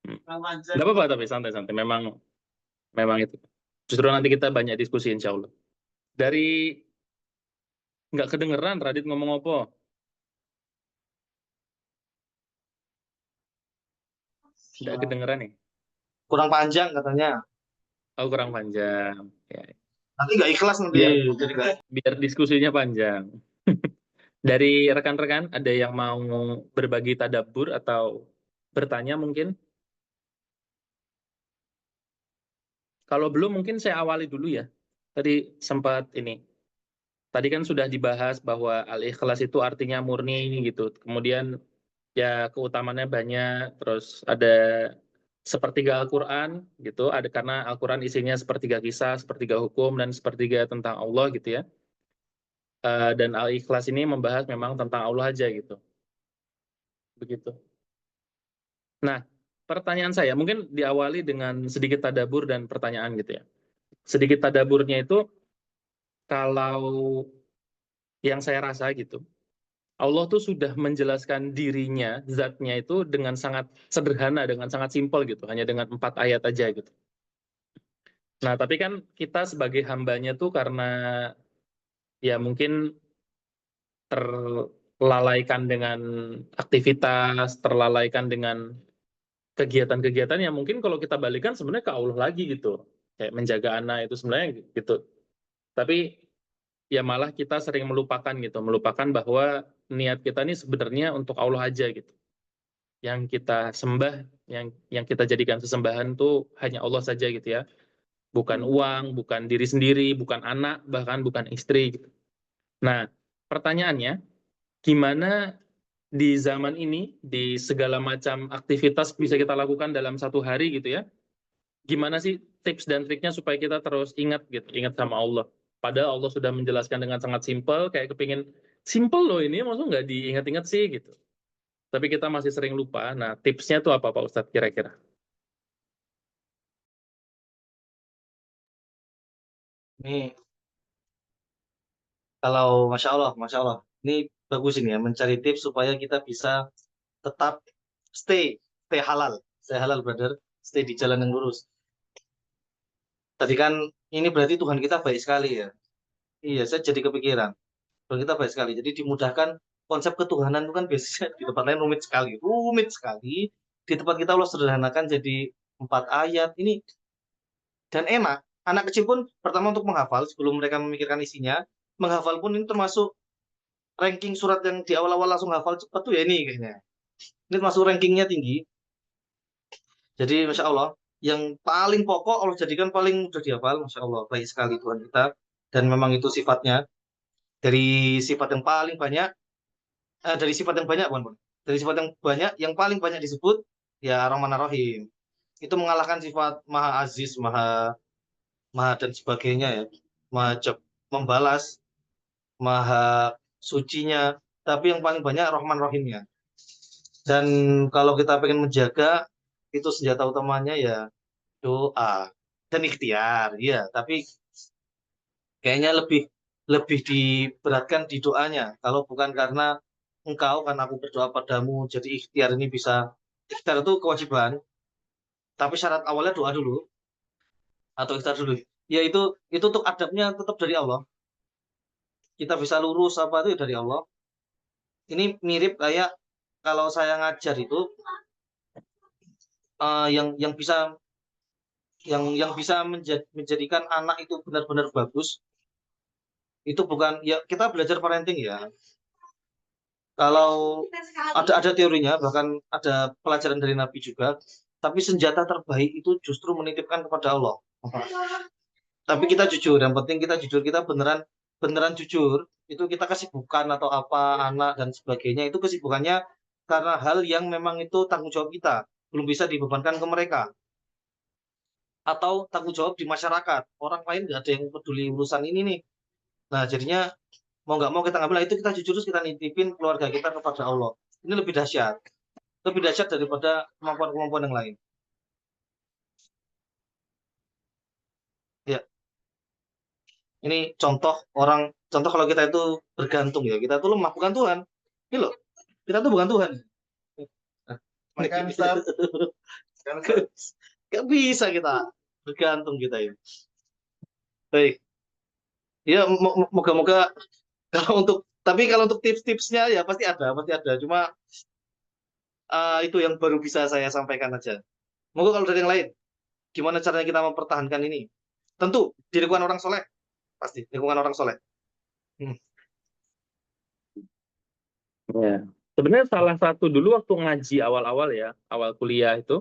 Nggak apa-apa tapi santai-santai. Memang itu. Justru nanti kita banyak diskusi insya Allah. Dari nggak kedengeran Radit ngomong apa? Nggak kedengeran nih. Kurang panjang katanya. Oh kurang panjang. Ya. Nanti nggak ikhlas nanti. Biar diskusinya panjang. Dari rekan-rekan ada yang mau berbagi tadabbur atau bertanya mungkin? Kalau belum mungkin saya awali dulu ya. Tadi sempat ini. Tadi kan sudah dibahas bahwa al-ikhlas itu artinya murni gitu. Kemudian ya keutamannya banyak, terus ada sepertiga Al-Qur'an gitu, ada karena Al-Qur'an isinya sepertiga kisah, sepertiga hukum dan sepertiga tentang Allah gitu ya. Dan al-ikhlas ini membahas memang tentang Allah aja gitu. Begitu. Nah, pertanyaan saya mungkin diawali dengan sedikit tadabur dan pertanyaan gitu ya. Sedikit tadaburnya itu kalau yang saya rasa gitu, Allah tuh sudah menjelaskan dirinya, zatnya itu dengan sangat sederhana, dengan sangat simpel gitu, hanya dengan 4 ayat aja gitu. Nah, tapi kan kita sebagai hambanya tuh karena ya mungkin terlalaikan dengan aktivitas, terlalaikan dengan kegiatan-kegiatan yang mungkin kalau kita balikan sebenarnya ke Allah lagi gitu. Kayak menjaga anak itu sebenarnya gitu. Tapi ya malah kita sering melupakan gitu, melupakan bahwa niat kita ini sebenarnya untuk Allah aja gitu. Yang kita sembah, yang kita jadikan sesembahan tuh hanya Allah saja gitu ya. Bukan uang, bukan diri sendiri, bukan anak, bahkan bukan istri gitu. Nah, pertanyaannya, gimana di zaman ini, di segala macam aktivitas bisa kita lakukan dalam satu hari gitu ya, gimana sih tips dan triknya supaya kita terus ingat gitu, ingat sama Allah. Padahal Allah sudah menjelaskan dengan sangat simpel, kayak kepingin, simpel loh ini, maksudnya nggak diingat-ingat sih gitu. Tapi kita masih sering lupa. Nah, tipsnya tuh apa Pak Ustadz kira-kira? Nih, Kalau Masya Allah, ini bagus ini ya, mencari tips supaya kita bisa tetap stay, stay halal brother, stay di jalan yang lurus. Tadi kan ini berarti Tuhan kita baik sekali ya. Iya, saya jadi kepikiran. Tuhan kita baik sekali. Jadi dimudahkan konsep ketuhanan itu kan biasanya di tempat lain rumit sekali. Di tempat kita Allah sederhanakan jadi 4 ayat. Ini dan enak. Anak kecil pun pertama untuk menghafal sebelum mereka memikirkan isinya, menghafal pun ini termasuk ranking surat yang di awal-awal langsung hafal cepat tuh ya ini kayaknya. Ini termasuk rankingnya tinggi. Jadi Masya Allah, yang paling pokok Allah jadikan paling mudah dihafal. Masya Allah, baik sekali Tuhan kita. Dan memang itu sifatnya. Dari sifat yang paling banyak, dari sifat yang banyak, bukan. Dari sifat yang banyak, yang paling banyak disebut, ya Rahman Ar-Rahim. Itu mengalahkan sifat Maha Aziz, Maha Maha dan sebagainya ya. Maha membalas, Maha sucinya. Tapi yang paling banyak Rahman Rahimnya. Dan kalau kita pengen menjaga, itu senjata utamanya ya doa dan ikhtiar, ya. Tapi kayaknya lebih lebih diberatkan di doanya. Kalau bukan karena engkau, kan aku berdoa padamu. Jadi ikhtiar ini bisa, ikhtiar itu kewajiban. Tapi syarat awalnya doa dulu atau ikhtiar dulu. Ya itu untuk adabnya tetap dari Allah. Kita bisa lurus apa itu dari Allah. Ini mirip kayak kalau saya ngajar itu yang bisa yang bisa menjadikan anak itu benar-benar bagus itu bukan ya kita belajar parenting ya. Kalau ada teorinya, bahkan ada pelajaran dari Nabi juga, tapi senjata terbaik itu justru menitipkan kepada Allah. Tapi kita jujur, yang penting kita jujur, kita beneran jujur, itu kita kesibukan atau apa, anak dan sebagainya, itu kesibukannya karena hal yang memang itu tanggung jawab kita, belum bisa dibebankan ke mereka. Atau tanggung jawab di masyarakat, orang lain nggak ada yang peduli urusan ini nih. Nah, jadinya mau nggak mau kita ngambil, nah, itu kita jujur terus kita nitipin keluarga kita kepada Allah. Ini lebih dahsyat daripada kemampuan-kemampuan yang lain. Ya, ini contoh kalau kita itu bergantung ya, kita tuh lemah, bukan Tuhan. Ini loh, kita tuh bukan Tuhan. Mereka bisa Gak bisa kita bergantung kita ya. Baik, ya moga-moga kalau untuk tips-tipsnya ya pasti ada. Cuma itu yang baru bisa saya sampaikan aja. Moga kalau dari yang lain, gimana caranya kita mempertahankan ini? Tentu di lingkungan orang soleh, pasti lingkungan orang soleh. Ya. Sebenarnya salah satu dulu waktu ngaji awal-awal ya, awal kuliah itu,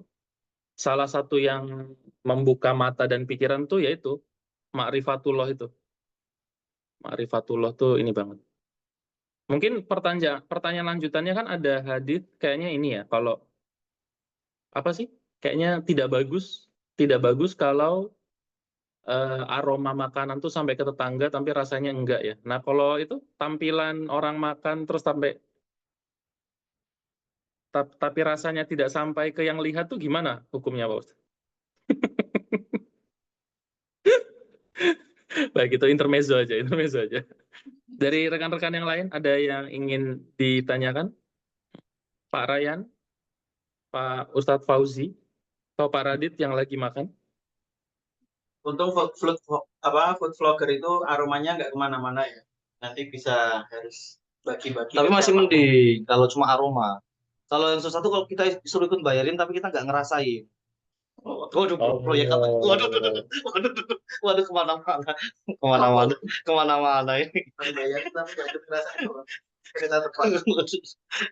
salah satu yang membuka mata dan pikiran tuh yaitu ma'rifatullah itu. Ma'rifatullah tuh ini banget. Mungkin pertanyaan lanjutannya kan ada hadis kayaknya ini ya, kalau apa sih? Kayaknya tidak bagus kalau aroma makanan tuh sampai ke tetangga tapi rasanya enggak ya. Nah, kalau itu tampilan orang makan terus tapi rasanya tidak sampai ke yang lihat tuh gimana hukumnya, Pak Ustaz? Baik, itu intermezzo aja. Dari rekan-rekan yang lain ada yang ingin ditanyakan? Pak Ryan, Pak Ustadz Fauzi, atau Pak Radit yang lagi makan? untung food vlogger itu aromanya nggak kemana-mana ya. Nanti bisa harus bagi-bagi. Tapi ke masih siapapun. mending kalau cuma aroma. Kalau yang susah tuh kalau kita disuruh ikut bayarin tapi kita nggak ngerasain. Waduh, proyek apa? Waduh, kemana-mana ini. Bayar tapi nggak ikut ngerasain. Kita tepat.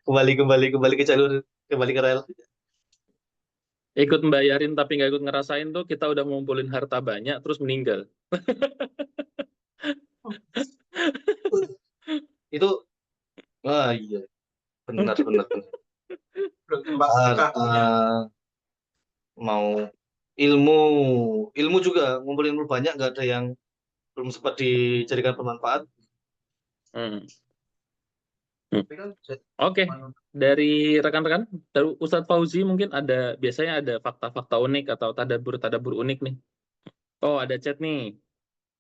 Kembali ke jalur, kembali ke rel. Ikut membayarin tapi nggak ikut ngerasain tuh kita udah ngumpulin harta banyak terus meninggal. Itu, iya, benar. Mau ilmu juga ngumpulin ilmu banyak, nggak ada yang belum sempat dijadikan bermanfaat. Oke, dari rekan-rekan, dari Ustadz Fauzi mungkin biasanya ada fakta-fakta unik atau tadabur unik nih. Oh, ada chat nih.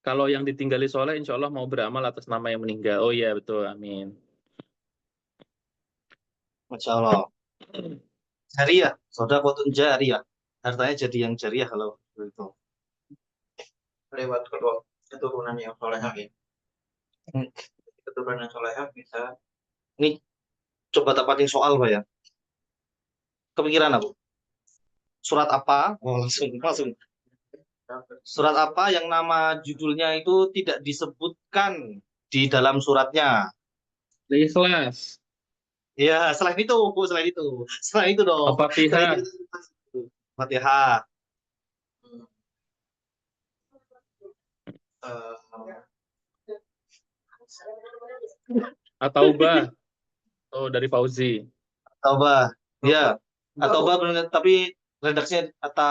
Kalau yang ditinggali soleh, insya Allah mau beramal atas nama yang meninggal. Oh iya, betul. Amin. Masya Allah. Jariah, sodakotun jariyah. Hartanya jadi yang jariah kalau itu. Lewat keturunan yang solehah ya. Hmm. Keturunan yang solehah bisa. Ini coba tapatin soal, Pak ya. Kepikiran aku. Surat apa? Oh, langsung. Surat apa yang nama judulnya itu tidak disebutkan di dalam suratnya? Ikhlas. Ya, selain itu, Bu, selain itu dong. Selain Al-Fatihah. itu, Fatihah. Hmm, eh, At-Taubah. Oh, dari Fauzi. Taubah. Ya, Taubah benar, tapi redaksinya kata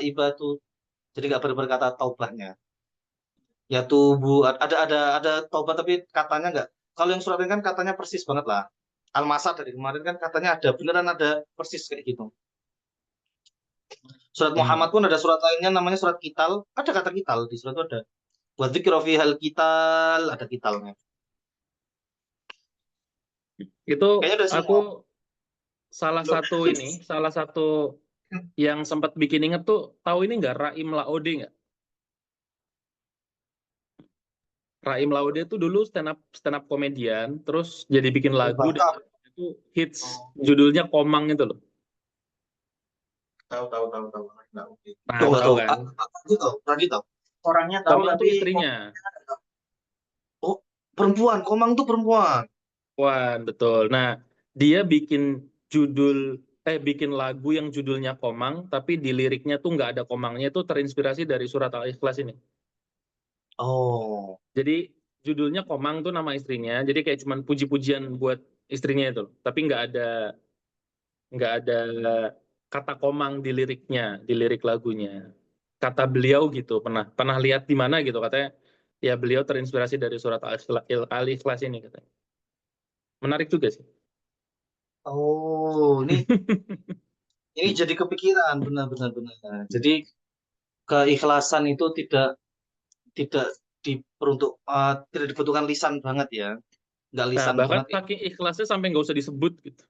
iba tuh jadi nggak berkata taubahnya. Ya tubuh ada taubah tapi katanya nggak. Kalau yang surat ini kan katanya persis banget lah. Al-Masad dari kemarin kan katanya ada beneran ada persis kayak gitu. Surat Muhammad pun ada surat lainnya namanya surat Kital. Ada kata Kital di surat itu ada. Wa dzikra fihal Kital ada Kitalnya. Itu Kayaknya udah semua. aku salah satu yang sempat bikin inget tuh, tahu ini nggak Raim Laode nggak? Raim Laude itu dulu stand up komedian, terus jadi bikin lagu dan Batak. lagunya itu hits, judulnya Komang itu loh. tahu. Tahu. Nah, Tuh nggak tahu tahu. kan? Tadi tahu. Orangnya tahu Komang tapi tuh istrinya. Oh, perempuan. Komang tuh perempuan. Wan, betul. Nah, dia bikin lagu yang judulnya Komang, tapi di liriknya tuh nggak ada komangnya, itu terinspirasi dari surat Al-Ikhlas ini. Oh. Jadi judulnya Komang tuh nama istrinya, jadi kayak cuman puji-pujian buat istrinya itu, tapi nggak ada kata komang di liriknya, di lirik lagunya. Kata beliau gitu, pernah lihat di mana gitu katanya, ya beliau terinspirasi dari surat Al-Ikhlas ini katanya. Menarik juga sih. Oh, ini jadi kepikiran benar-benar benar. Jadi keikhlasan itu tidak tidak dibutuhkan lisan banget ya. Nggak Nah, lisan bahkan banget. saking ikhlasnya sampai nggak usah disebut gitu.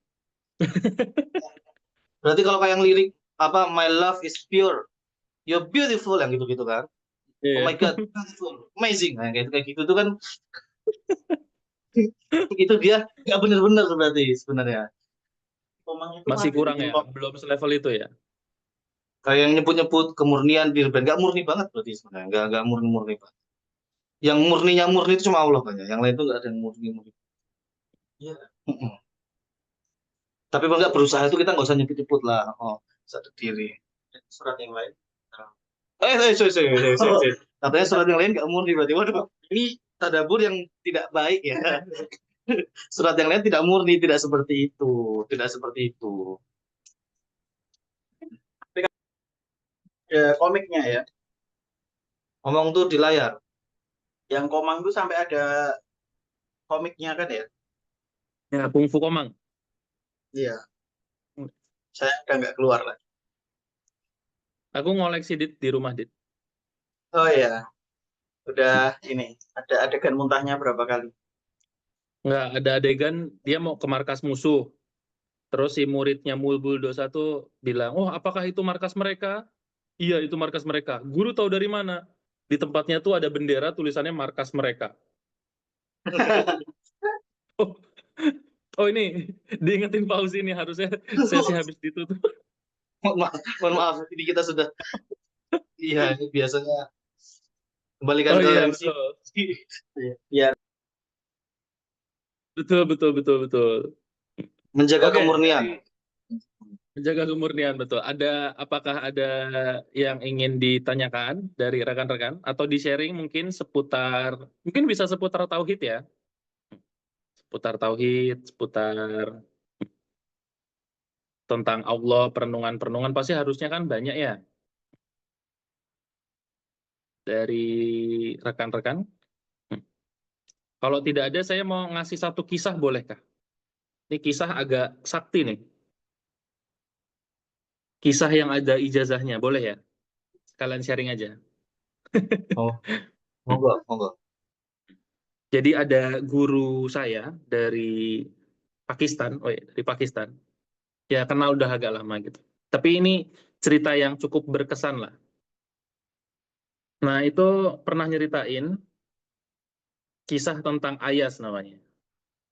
Berarti kalau kayak yang lirik apa My love is pure, you're beautiful yang gitu-gitu kan. Oh Iya. my God, beautiful, amazing. Nah, kayak gitu tuh kan itu dia nggak benar-benar berarti sebenarnya. Komang itu Masih ada di kurang ya, Tiongkok. belum selevel itu ya. Kayak yang nyebut-nyebut kemurnian diri band nggak murni banget berarti sebenarnya nggak murni-murni banget. Yang murninya murni itu cuma Allah banyak. Yang lain itu nggak ada yang murni-murni. Iya. Mm-mm. Tapi kalau nggak berusaha itu kita nggak usah nyebut-nyebut lah. Oh, sadar diri. Surat yang lain. Sorry. Katanya surat yang lain nggak murni berarti. Waduh, ini tadabbur yang tidak baik ya. Surat yang lain tidak murni, tidak seperti itu, tidak seperti itu. Ada komiknya ya. Ngomong tuh di layar. Yang Komang tuh sampai ada komiknya kan ya. Ya, Kung Fu Komang. Iya. Saya udah nggak keluar lah. Aku ngoleksi di rumah Dit. Oh iya. Udah ini. Ada adegan muntahnya berapa kali? Nggak ada adegan dia mau ke markas musuh. Terus si muridnya Mulbul Dosa tuh bilang, oh apakah itu markas mereka? Iya itu markas mereka. Guru tahu dari mana? Di tempatnya tuh ada bendera tulisannya markas mereka. Oh, oh ini diingetin Fauzi ini harusnya sesi habis ditutup. Mohon maaf, ini kita sudah, iya, ini biasanya kembalikan Oh ke iya MC. betul. Biar Betul. Menjaga Oke, kemurnian. menjaga kemurnian betul. Apakah ada yang ingin ditanyakan dari rekan-rekan atau di-sharing mungkin bisa seputar tauhid ya. Seputar tauhid, seputar tentang Allah, perenungan-perenungan pasti harusnya kan banyak ya dari rekan-rekan. Hmm. Kalau tidak ada, saya mau ngasih satu kisah, bolehkah? Ini kisah agak sakti nih. Kisah yang ada ijazahnya, boleh ya? Kalian sharing aja. Oh. Monggo, monggo. Jadi ada guru saya dari Pakistan, dari Pakistan. Ya kenal udah agak lama gitu. Tapi ini cerita yang cukup berkesan lah. Nah itu pernah nyeritain kisah tentang Ayas namanya.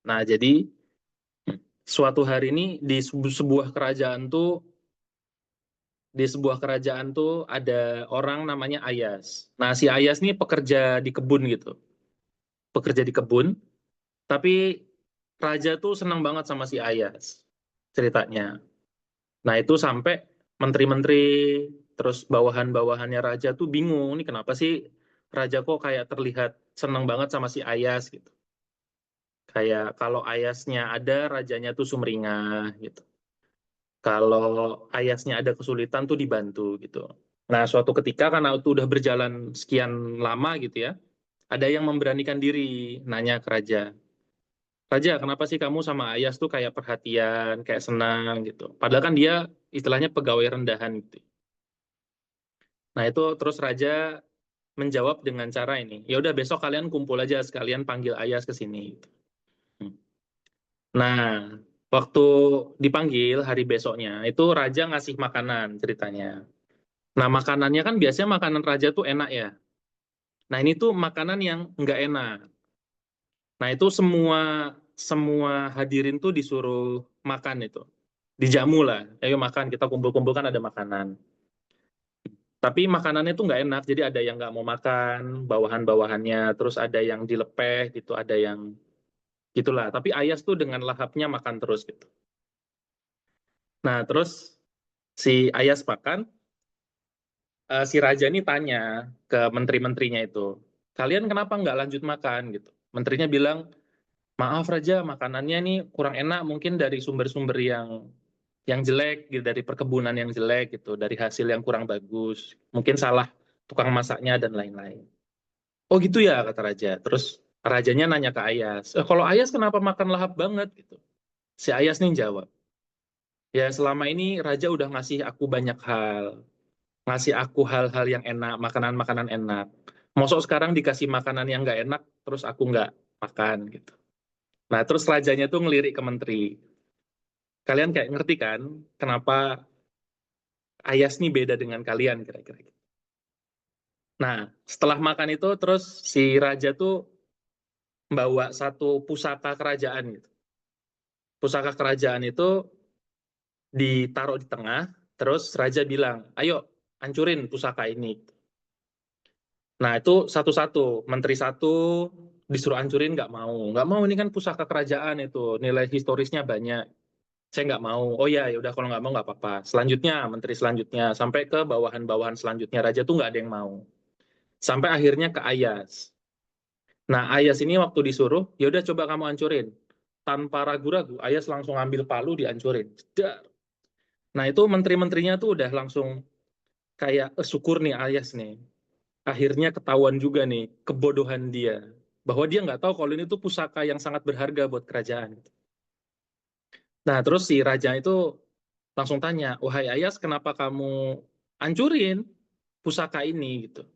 Nah jadi suatu hari ini di sebuah kerajaan tuh ada orang namanya Ayas. Nah, si Ayas ini pekerja di kebun gitu. Pekerja di kebun, tapi raja tuh senang banget sama si Ayas ceritanya. Nah, itu sampai menteri-menteri terus bawahan-bawahannya raja tuh bingung nih kenapa sih raja kok kayak terlihat senang banget sama si Ayas gitu. Kayak kalau Ayasnya ada, rajanya tuh sumringah gitu. Kalau Ayasnya ada kesulitan tuh dibantu gitu. Nah, suatu ketika karena itu udah berjalan sekian lama gitu ya, ada yang memberanikan diri nanya ke raja. Raja, kenapa sih kamu sama Ayas tuh kayak perhatian, kayak senang gitu. Padahal kan dia istilahnya pegawai rendahan gitu. Nah, itu terus raja menjawab dengan cara ini. Ya udah besok kalian kumpul aja sekalian panggil Ayas ke sini gitu. Nah, waktu dipanggil hari besoknya, itu raja ngasih makanan ceritanya. Nah, makanannya kan biasanya makanan raja tuh enak ya. Nah, ini tuh makanan yang nggak enak. Nah, itu semua semua hadirin tuh disuruh makan itu. Dijamu lah. Ayo makan, kita kumpul-kumpul kan ada makanan. Tapi makanannya tuh nggak enak, jadi ada yang nggak mau makan, bawahan-bawahannya, terus ada yang dilepeh gitu, ada yang gitulah. Tapi Ayas tuh dengan lahapnya makan terus gitu. Nah, terus si Ayas makan, si raja ini tanya ke menteri-menterinya itu, kalian kenapa nggak lanjut makan gitu? Menterinya bilang, maaf Raja, makanannya nih kurang enak mungkin dari sumber-sumber yang jelek gitu, dari perkebunan yang jelek gitu, dari hasil yang kurang bagus. Mungkin salah tukang masaknya dan lain-lain. Oh gitu ya kata Raja. Terus rajanya nanya ke Ayas, kalau Ayas kenapa makan lahap banget gitu? Si Ayas nih jawab, ya selama ini Raja udah ngasih aku banyak hal, ngasih aku hal-hal yang enak, makanan-makanan enak. Mosok sekarang dikasih makanan yang nggak enak, terus aku nggak makan gitu. Nah, terus rajanya tuh ngelirik ke menteri. Kalian kayak ngerti kan kenapa Ayas nih beda dengan kalian kira-kira gitu. Nah, setelah makan itu terus si raja tuh membawa satu pusaka kerajaan gitu. Pusaka kerajaan itu ditaruh di tengah, terus raja bilang, "Ayo, hancurin pusaka ini." Nah, itu satu-satu, menteri satu disuruh hancurin nggak mau ini kan pusaka kerajaan itu, nilai historisnya banyak. Saya nggak mau. Oh ya, ya udah kalau nggak mau nggak apa-apa. Selanjutnya, menteri selanjutnya, sampai ke bawahan-bawahan selanjutnya, raja tuh nggak ada yang mau. Sampai akhirnya ke Ayas. Nah, Ayas ini waktu disuruh, ya udah coba kamu hancurin. Tanpa ragu-ragu, Ayas langsung ambil palu dihancurin. Jedar. Nah, itu menteri-menterinya tuh udah langsung kayak syukur nih Ayas nih. Akhirnya ketahuan juga nih kebodohan dia. Bahwa dia nggak tahu kalau ini tuh pusaka yang sangat berharga buat kerajaan. Nah, terus si raja itu langsung tanya, wahai Ayas, kenapa kamu hancurin pusaka ini gitu?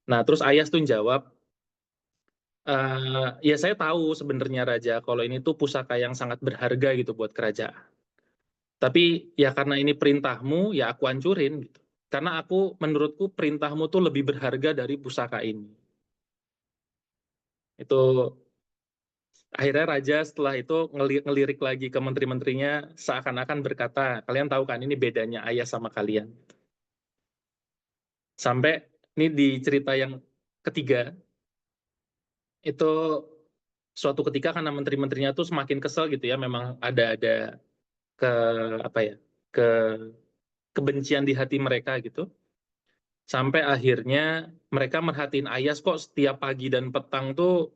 Nah, terus Ayas tuh jawab, ya saya tahu sebenarnya Raja, kalau ini tuh pusaka yang sangat berharga gitu buat kerajaan. Tapi ya karena ini perintahmu, ya aku hancurin gitu. Karena menurutku perintahmu tuh lebih berharga dari pusaka ini. Itu akhirnya Raja setelah itu ngelirik lagi ke menteri-menterinya seakan-akan berkata, kalian tahu kan ini bedanya Ayas sama kalian. Sampai ini di cerita yang ketiga, itu suatu ketika karena menteri-menterinya tuh semakin kesel gitu ya, memang ada ke apa ya, ke kebencian di hati mereka gitu. Sampai akhirnya mereka merhatiin Ayas kok setiap pagi dan petang tuh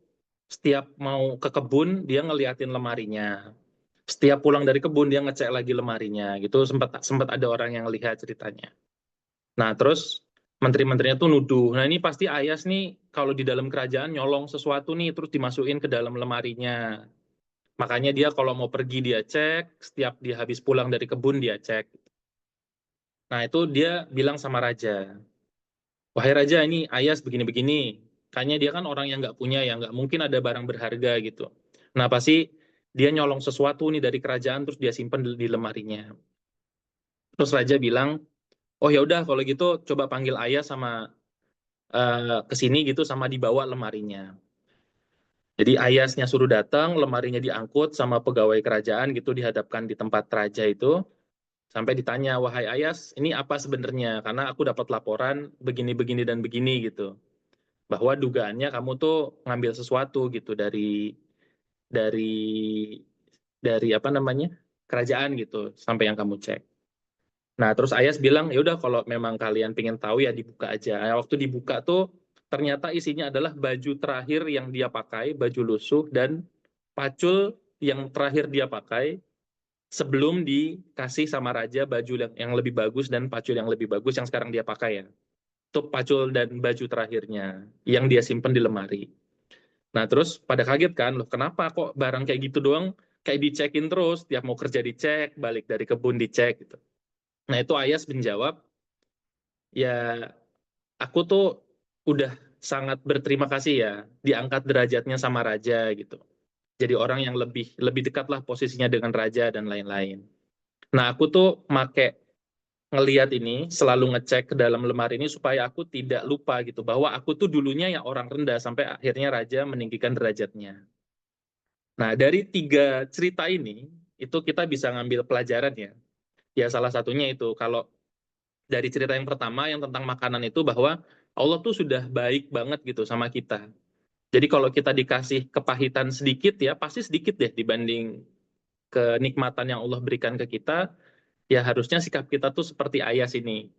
setiap mau ke kebun dia ngeliatin lemarinya. Setiap pulang dari kebun dia ngecek lagi lemarinya gitu. Sempat sempat ada orang yang lihat ceritanya. Nah, terus menteri-menterinya tuh nuduh, nah ini pasti Ayas nih kalau di dalam kerajaan nyolong sesuatu nih terus dimasukin ke dalam lemarinya. Makanya dia kalau mau pergi dia cek, setiap dia habis pulang dari kebun dia cek. Nah, itu dia bilang sama raja. wahai raja, ini Ayas begini-begini. Kayaknya dia kan orang yang nggak punya ya, nggak mungkin ada barang berharga gitu. Nah pasti dia nyolong sesuatu nih dari kerajaan terus dia simpen di lemarinya. Terus raja bilang, oh ya udah kalau gitu coba panggil Ayas sama ke sini gitu sama dibawa lemarinya. Jadi Ayasnya suruh datang, lemarinya diangkut sama pegawai kerajaan gitu dihadapkan di tempat raja itu. Sampai ditanya, wahai Ayas, ini apa sebenarnya? Karena aku dapat laporan begini-begini dan begini gitu. Bahwa dugaannya kamu tuh ngambil sesuatu gitu dari dari apa namanya? Kerajaan gitu sampai yang kamu cek. Nah, terus Ayas bilang, ya udah kalau memang kalian pengen tahu ya dibuka aja. Nah, waktu dibuka tuh ternyata isinya adalah baju terakhir yang dia pakai, baju lusuh dan pacul yang terakhir dia pakai sebelum dikasih sama raja baju yang lebih bagus dan pacul yang lebih bagus yang sekarang dia pakai ya. Itu pacul dan baju terakhirnya yang dia simpen di lemari. Nah, terus pada kaget kan, loh kenapa kok barang kayak gitu doang kayak dicekin terus, tiap mau kerja dicek, balik dari kebun dicek gitu. Nah, itu Ayas menjawab, ya aku tuh udah sangat berterima kasih ya diangkat derajatnya sama raja gitu. Jadi orang yang lebih lebih dekat lah posisinya dengan raja dan lain-lain. Nah, aku tuh make ngelihat ini, selalu ngecek ke dalam lemari ini supaya aku tidak lupa gitu bahwa aku tuh dulunya ya orang rendah sampai akhirnya raja meninggikan derajatnya. Nah, dari 3 cerita ini itu kita bisa ngambil pelajaran ya. Ya salah satunya itu kalau dari cerita yang pertama yang tentang makanan itu bahwa Allah tuh sudah baik banget gitu sama kita. Jadi kalau kita dikasih kepahitan sedikit ya pasti sedikit deh dibanding kenikmatan yang Allah berikan ke kita, ya harusnya sikap kita tuh seperti Ayas ini.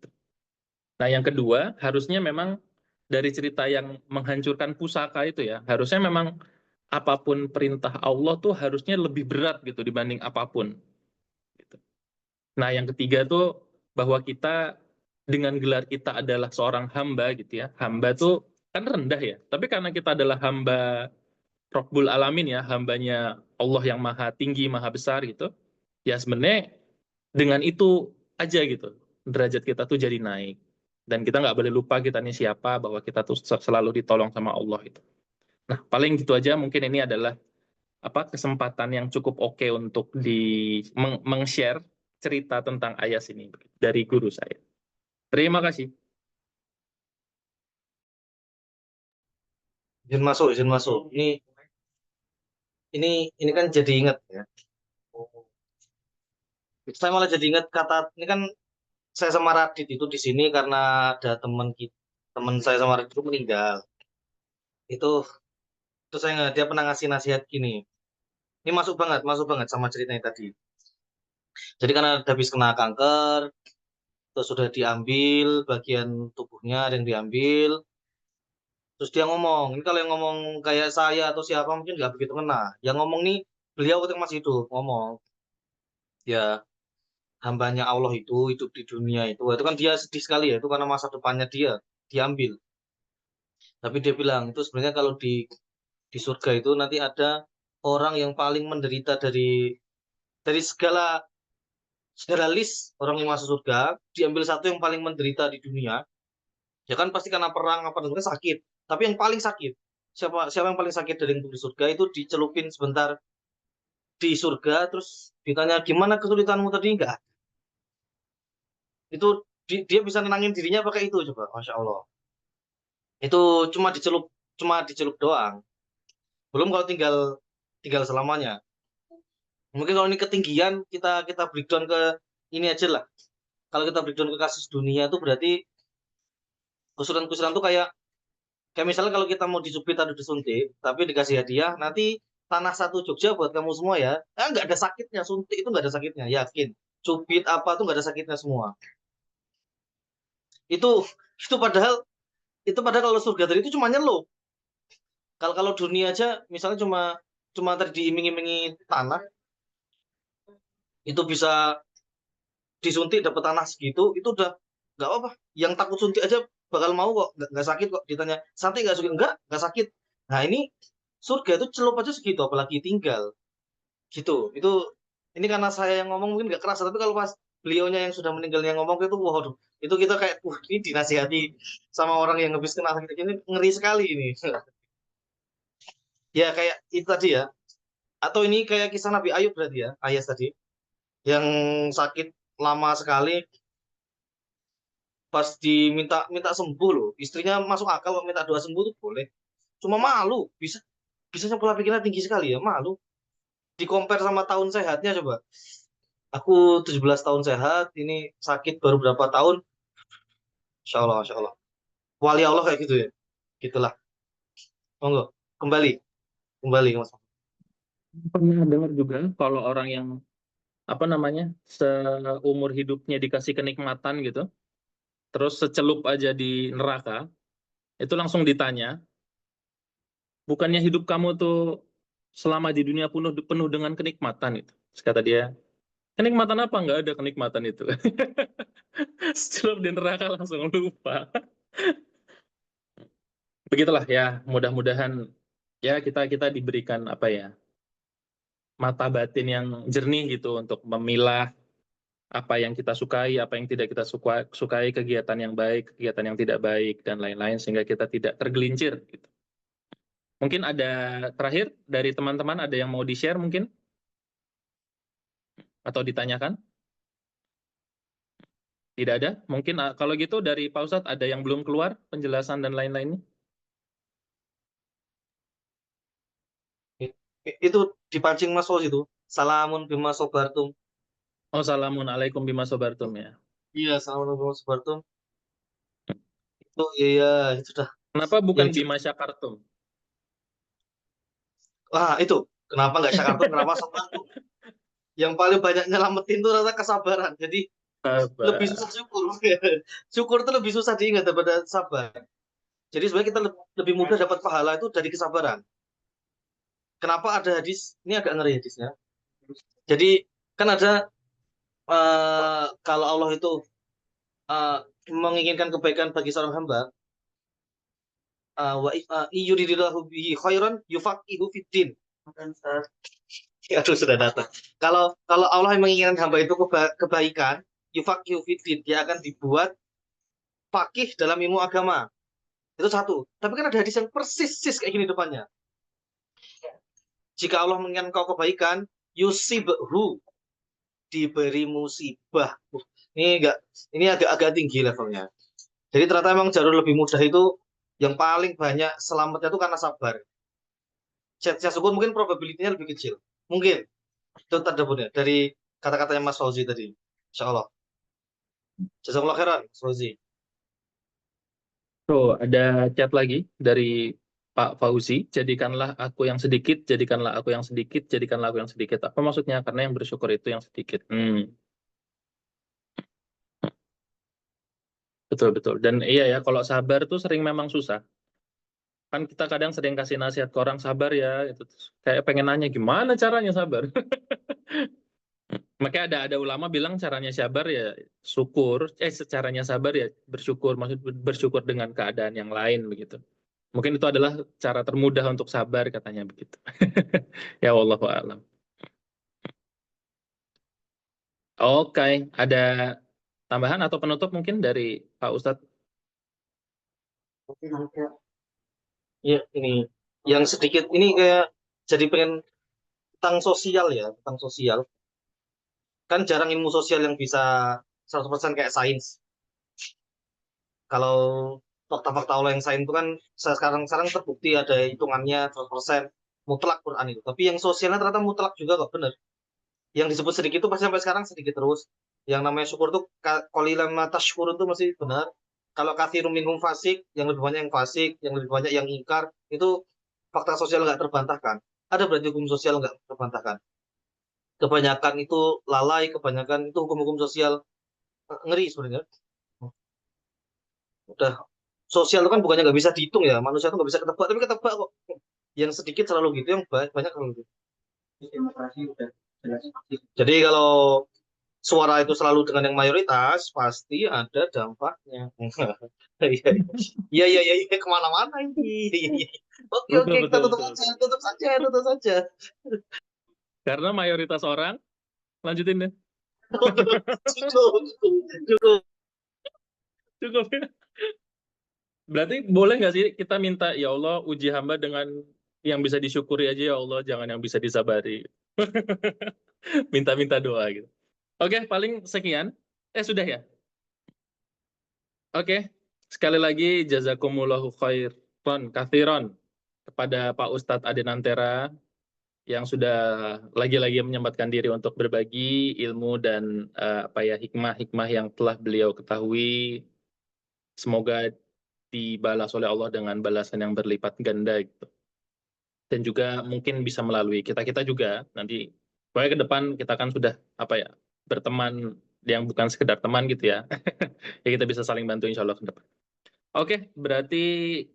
Nah, yang kedua, harusnya memang dari cerita yang menghancurkan pusaka itu ya, harusnya memang apapun perintah Allah tuh harusnya lebih berat gitu dibanding apapun. Gitu. Nah, yang ketiga tuh bahwa kita dengan gelar kita adalah seorang hamba gitu ya. Hamba tuh kan rendah ya, tapi karena kita adalah hamba Rabbul Alamin ya, hambanya Allah yang maha tinggi, maha besar gitu. Ya sebenarnya dengan itu aja gitu, derajat kita tuh jadi naik. Dan kita nggak boleh lupa kita ini siapa, bahwa kita tuh selalu ditolong sama Allah itu. Nah, paling gitu aja. Mungkin ini adalah apa kesempatan yang cukup oke untuk meng-share cerita tentang Ayas ini dari guru saya. Terima kasih. Izin masuk, izin masuk. Ini kan jadi ingat ya. Saya malah jadi ingat kata ini kan saya sama Radit itu di sini karena ada teman saya sama Radit itu meninggal. Itu itu saya nggak dia pernah ngasih nasihat gini. Ini masuk banget sama ceritanya tadi. Jadi karena habis kena kanker, terus sudah diambil bagian tubuhnya ada yang diambil. Terus dia ngomong, ini kalau yang ngomong kayak saya atau siapa mungkin nggak begitu kena. Yang ngomong nih beliau ketika masih hidup ngomong, ya hambanya Allah itu hidup di dunia itu kan dia sedih sekali ya itu karena masa depannya dia diambil. Tapi dia bilang itu sebenarnya kalau di surga itu nanti ada orang yang paling menderita dari segala segala list orang yang masuk surga diambil satu yang paling menderita di dunia. Ya kan pasti karena perang apa dan sakit. Tapi yang paling sakit siapa siapa yang paling sakit dari yang di surga itu dicelupin sebentar di surga terus ditanya gimana kesulitanmu tadi enggak itu dia bisa nenangin dirinya pakai itu coba masya Allah itu cuma dicelup doang belum kalau tinggal tinggal selamanya mungkin kalau ini ketinggian kita kita breakdown ke ini aja lah kalau kita breakdown ke kasus dunia itu berarti kesulitan-kesulitan tuh kayak kayak misalnya kalau kita mau dicubit atau disuntik tapi dikasih hadiah nanti tanah satu Jogja buat kamu semua ya nggak ada sakitnya suntik itu nggak ada sakitnya yakin cubit apa tuh nggak ada sakitnya semua itu itu padahal kalau surga tadi itu cuma nyelup kalau kalau dunia aja misalnya cuma cuma tadi diiming-imingi tanah itu bisa disuntik dapat tanah segitu itu udah nggak apa yang takut suntik aja bakal mau kok nggak sakit kok ditanya sakit nggak sakit nggak sakit nah ini surga itu celup aja segitu apalagi tinggal gitu itu ini karena saya yang ngomong mungkin nggak kerasa tapi kalau pas beliaunya yang sudah meninggal yang ngomong itu, waduh, itu kita kayak, ini dinasihati sama orang yang habis kenal ini ngeri sekali ini. Ya kayak itu tadi ya. Atau ini kayak kisah Nabi Ayub berarti ya, Ayas tadi, yang sakit lama sekali, pas diminta minta sembuh loh, istrinya masuk akal kok minta doa sembuh tuh boleh. Cuma malu, bisanya pola pikirnya tinggi sekali ya, malu. Di compare sama tahun sehatnya coba. Aku 17 tahun sehat, ini sakit baru berapa tahun, Insya Allah, Masya Allah. Wali Allah kayak gitu ya. Gitulah. Monggo, kembali, kembali Mas. Pernah dengar juga kalau orang yang apa namanya seumur hidupnya dikasih kenikmatan gitu, terus secelup aja di neraka, itu langsung ditanya, bukannya hidup kamu tuh selama di dunia penuh penuh dengan kenikmatan itu. Terus kata dia, kenikmatan apa? Nggak ada kenikmatan itu. Secelup di neraka langsung lupa. Begitulah ya, mudah-mudahan ya kita kita diberikan apa ya, mata batin yang jernih gitu untuk memilah apa yang kita sukai, apa yang tidak kita sukai, kegiatan yang baik, kegiatan yang tidak baik, dan lain-lain, sehingga kita tidak tergelincir. Gitu. Mungkin ada terakhir dari teman-teman, ada yang mau di-share mungkin? Atau ditanyakan? Tidak ada? Mungkin kalau gitu dari Pak Ustadz ada yang belum keluar penjelasan dan lain-lainnya? Itu dipancing Mas Fauzi itu. Salamun bima sobartum. Oh, salamun alaikum bima sobartum ya. Iya, salamun bima sobartum. Itu iya, itu dah Kenapa bukan yang bima syakartum? itu. Kenapa nggak syakartum, kenapa sobartum? Yang paling banyak nyelamatin itu rasa kesabaran. Jadi lebih susah syukur. Syukur itu lebih susah diingat daripada sabar. Jadi sebenarnya kita lebih mudah dapat pahala itu dari kesabaran. Kenapa ada hadis? Ini agak ngeri hadisnya. Jadi kan ada kalau Allah itu uh, menginginkan kebaikan bagi seorang hamba, wa yuridillahu bihi khairan yufaqihu fiddin. Aduh, sudah datang. Kalau kalau Allah yang menginginkan hamba itu kebaikan, yufaqihu fiddin, dia akan dibuat faqih dalam ilmu agama. Itu satu. Tapi kan ada hadis yang persis kayak gini depannya. Jika Allah menginginkan kau kebaikan, yusibhu, diberi musibah. Ini agak tinggi levelnya. Jadi ternyata emang jalur lebih mudah itu yang paling banyak selamatnya itu karena sabar. Saya syukur mungkin probability-nya lebih kecil. Mungkin itu terdapatnya dari kata-katanya Mas Fauzi tadi. Insya Allah. Jazakallah khairan, Mas Fauzi. So, ada chat lagi dari Pak Fauzi, jadikanlah aku yang sedikit, jadikanlah aku yang sedikit, jadikanlah aku yang sedikit. Apa maksudnya? Karena yang bersyukur itu yang sedikit. Betul-betul. Dan iya ya, kalau sabar tuh sering memang susah. Kan kita kadang sering kasih nasihat ke orang sabar ya, itu kayak pengen nanya gimana caranya sabar. Makanya ada ulama bilang caranya sabar ya syukur, caranya sabar ya bersyukur, maksud bersyukur dengan keadaan yang lain begitu. Mungkin itu adalah cara termudah untuk sabar katanya begitu. Ya wallahu a'lam. Oke, ada tambahan atau penutup mungkin dari Pak Ustadz? Ya, ini yang sedikit ini kayak jadi pengen tentang sosial ya, tentang sosial. Kan jarang ilmu sosial yang bisa 100% kayak sains. Kalau fakta-fakta Allah yang sains itu kan sekarang terbukti ada hitungannya 100% mutlak Quran itu. Tapi yang sosialnya ternyata mutlak juga kok, bener. Yang disebut sedikit itu pasti sampai sekarang sedikit terus. Yang namanya syukur itu qalilan ma tashkurun itu masih benar. Kalau katsirun minhum fasik, yang lebih banyak yang fasik, yang lebih banyak yang ingkar, itu fakta sosial nggak terbantahkan. Ada berarti hukum sosial nggak terbantahkan. Kebanyakan itu lalai, kebanyakan itu hukum-hukum sosial ngeri sebenarnya. Udah sosial itu kan bukannya nggak bisa dihitung ya, manusia itu nggak bisa ketebak, tapi ketebak kok. Yang sedikit selalu gitu, yang banyak selalu gitu. Jadi kalau suara itu selalu dengan yang mayoritas, pasti ada dampaknya. Iya, iya, iya, iya, kemana-mana ini. Oke, Betul, oke, kita betul, tutup betul. saja, tutup saja, tutup saja. Karena mayoritas orang, lanjutin deh. Cukup, cukup. Cukup ya. Berarti boleh nggak sih kita minta, ya Allah uji hamba dengan yang bisa disyukuri aja ya Allah, jangan yang bisa disabari. Minta-minta doa gitu. Oke, paling sekian. Sudah ya? Oke, sekali lagi jazakumullahu khairan kathiron kepada Pak Ustadz Adenantera yang sudah lagi-lagi menyempatkan diri untuk berbagi ilmu dan hikmah-hikmah yang telah beliau ketahui. Semoga dibalas oleh Allah dengan balasan yang berlipat ganda gitu. Dan juga mungkin bisa melalui kita-kita juga nanti. Pokoknya ke depan kita kan sudah berteman yang bukan sekedar teman gitu ya. Ya kita bisa saling bantu insya Allah ke depan. Oke, berarti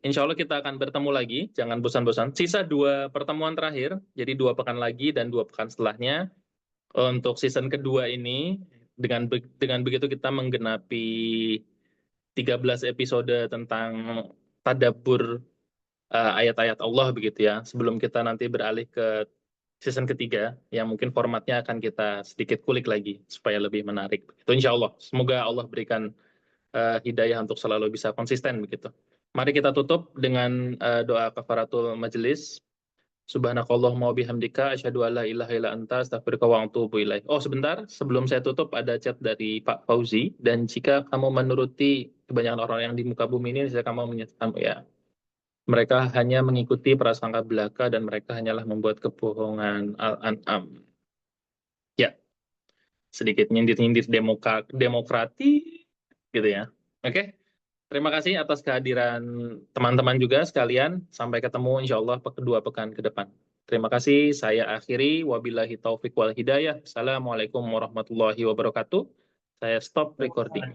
insya Allah kita akan bertemu lagi. Jangan bosan-bosan. Sisa 2 pertemuan terakhir, jadi 2 pekan lagi dan 2 pekan setelahnya. Untuk season kedua ini, dengan begitu kita menggenapi 13 episode tentang tadabbur ayat-ayat Allah begitu ya. Sebelum kita nanti beralih ke season ketiga, yang mungkin formatnya akan kita sedikit kulik lagi supaya lebih menarik. Itu insya Allah. Semoga Allah berikan hidayah untuk selalu bisa konsisten begitu. Mari kita tutup dengan doa kafaratul majelis. Subhanakallahumma wa bihamdika asyhadu an la ilaha illa anta astaghfiruka wa atubu ilaik. Oh, sebentar, sebelum saya tutup ada chat dari Pak Fauzi, dan jika kamu menuruti kebanyakan orang yang di muka bumi ini, saya kamu menyatakan ya, mereka hanya mengikuti prasangka belaka dan mereka hanyalah membuat kebohongan. Al-An'am. Ya, sedikit nyindir-nyindir demokrati gitu ya. Oke. Terima kasih atas kehadiran teman-teman juga sekalian. Sampai ketemu insya Allah kedua pekan ke depan. Terima kasih. Saya akhiri. Wabillahi taufik wal hidayah. Assalamualaikum warahmatullahi wabarakatuh. Saya stop recording.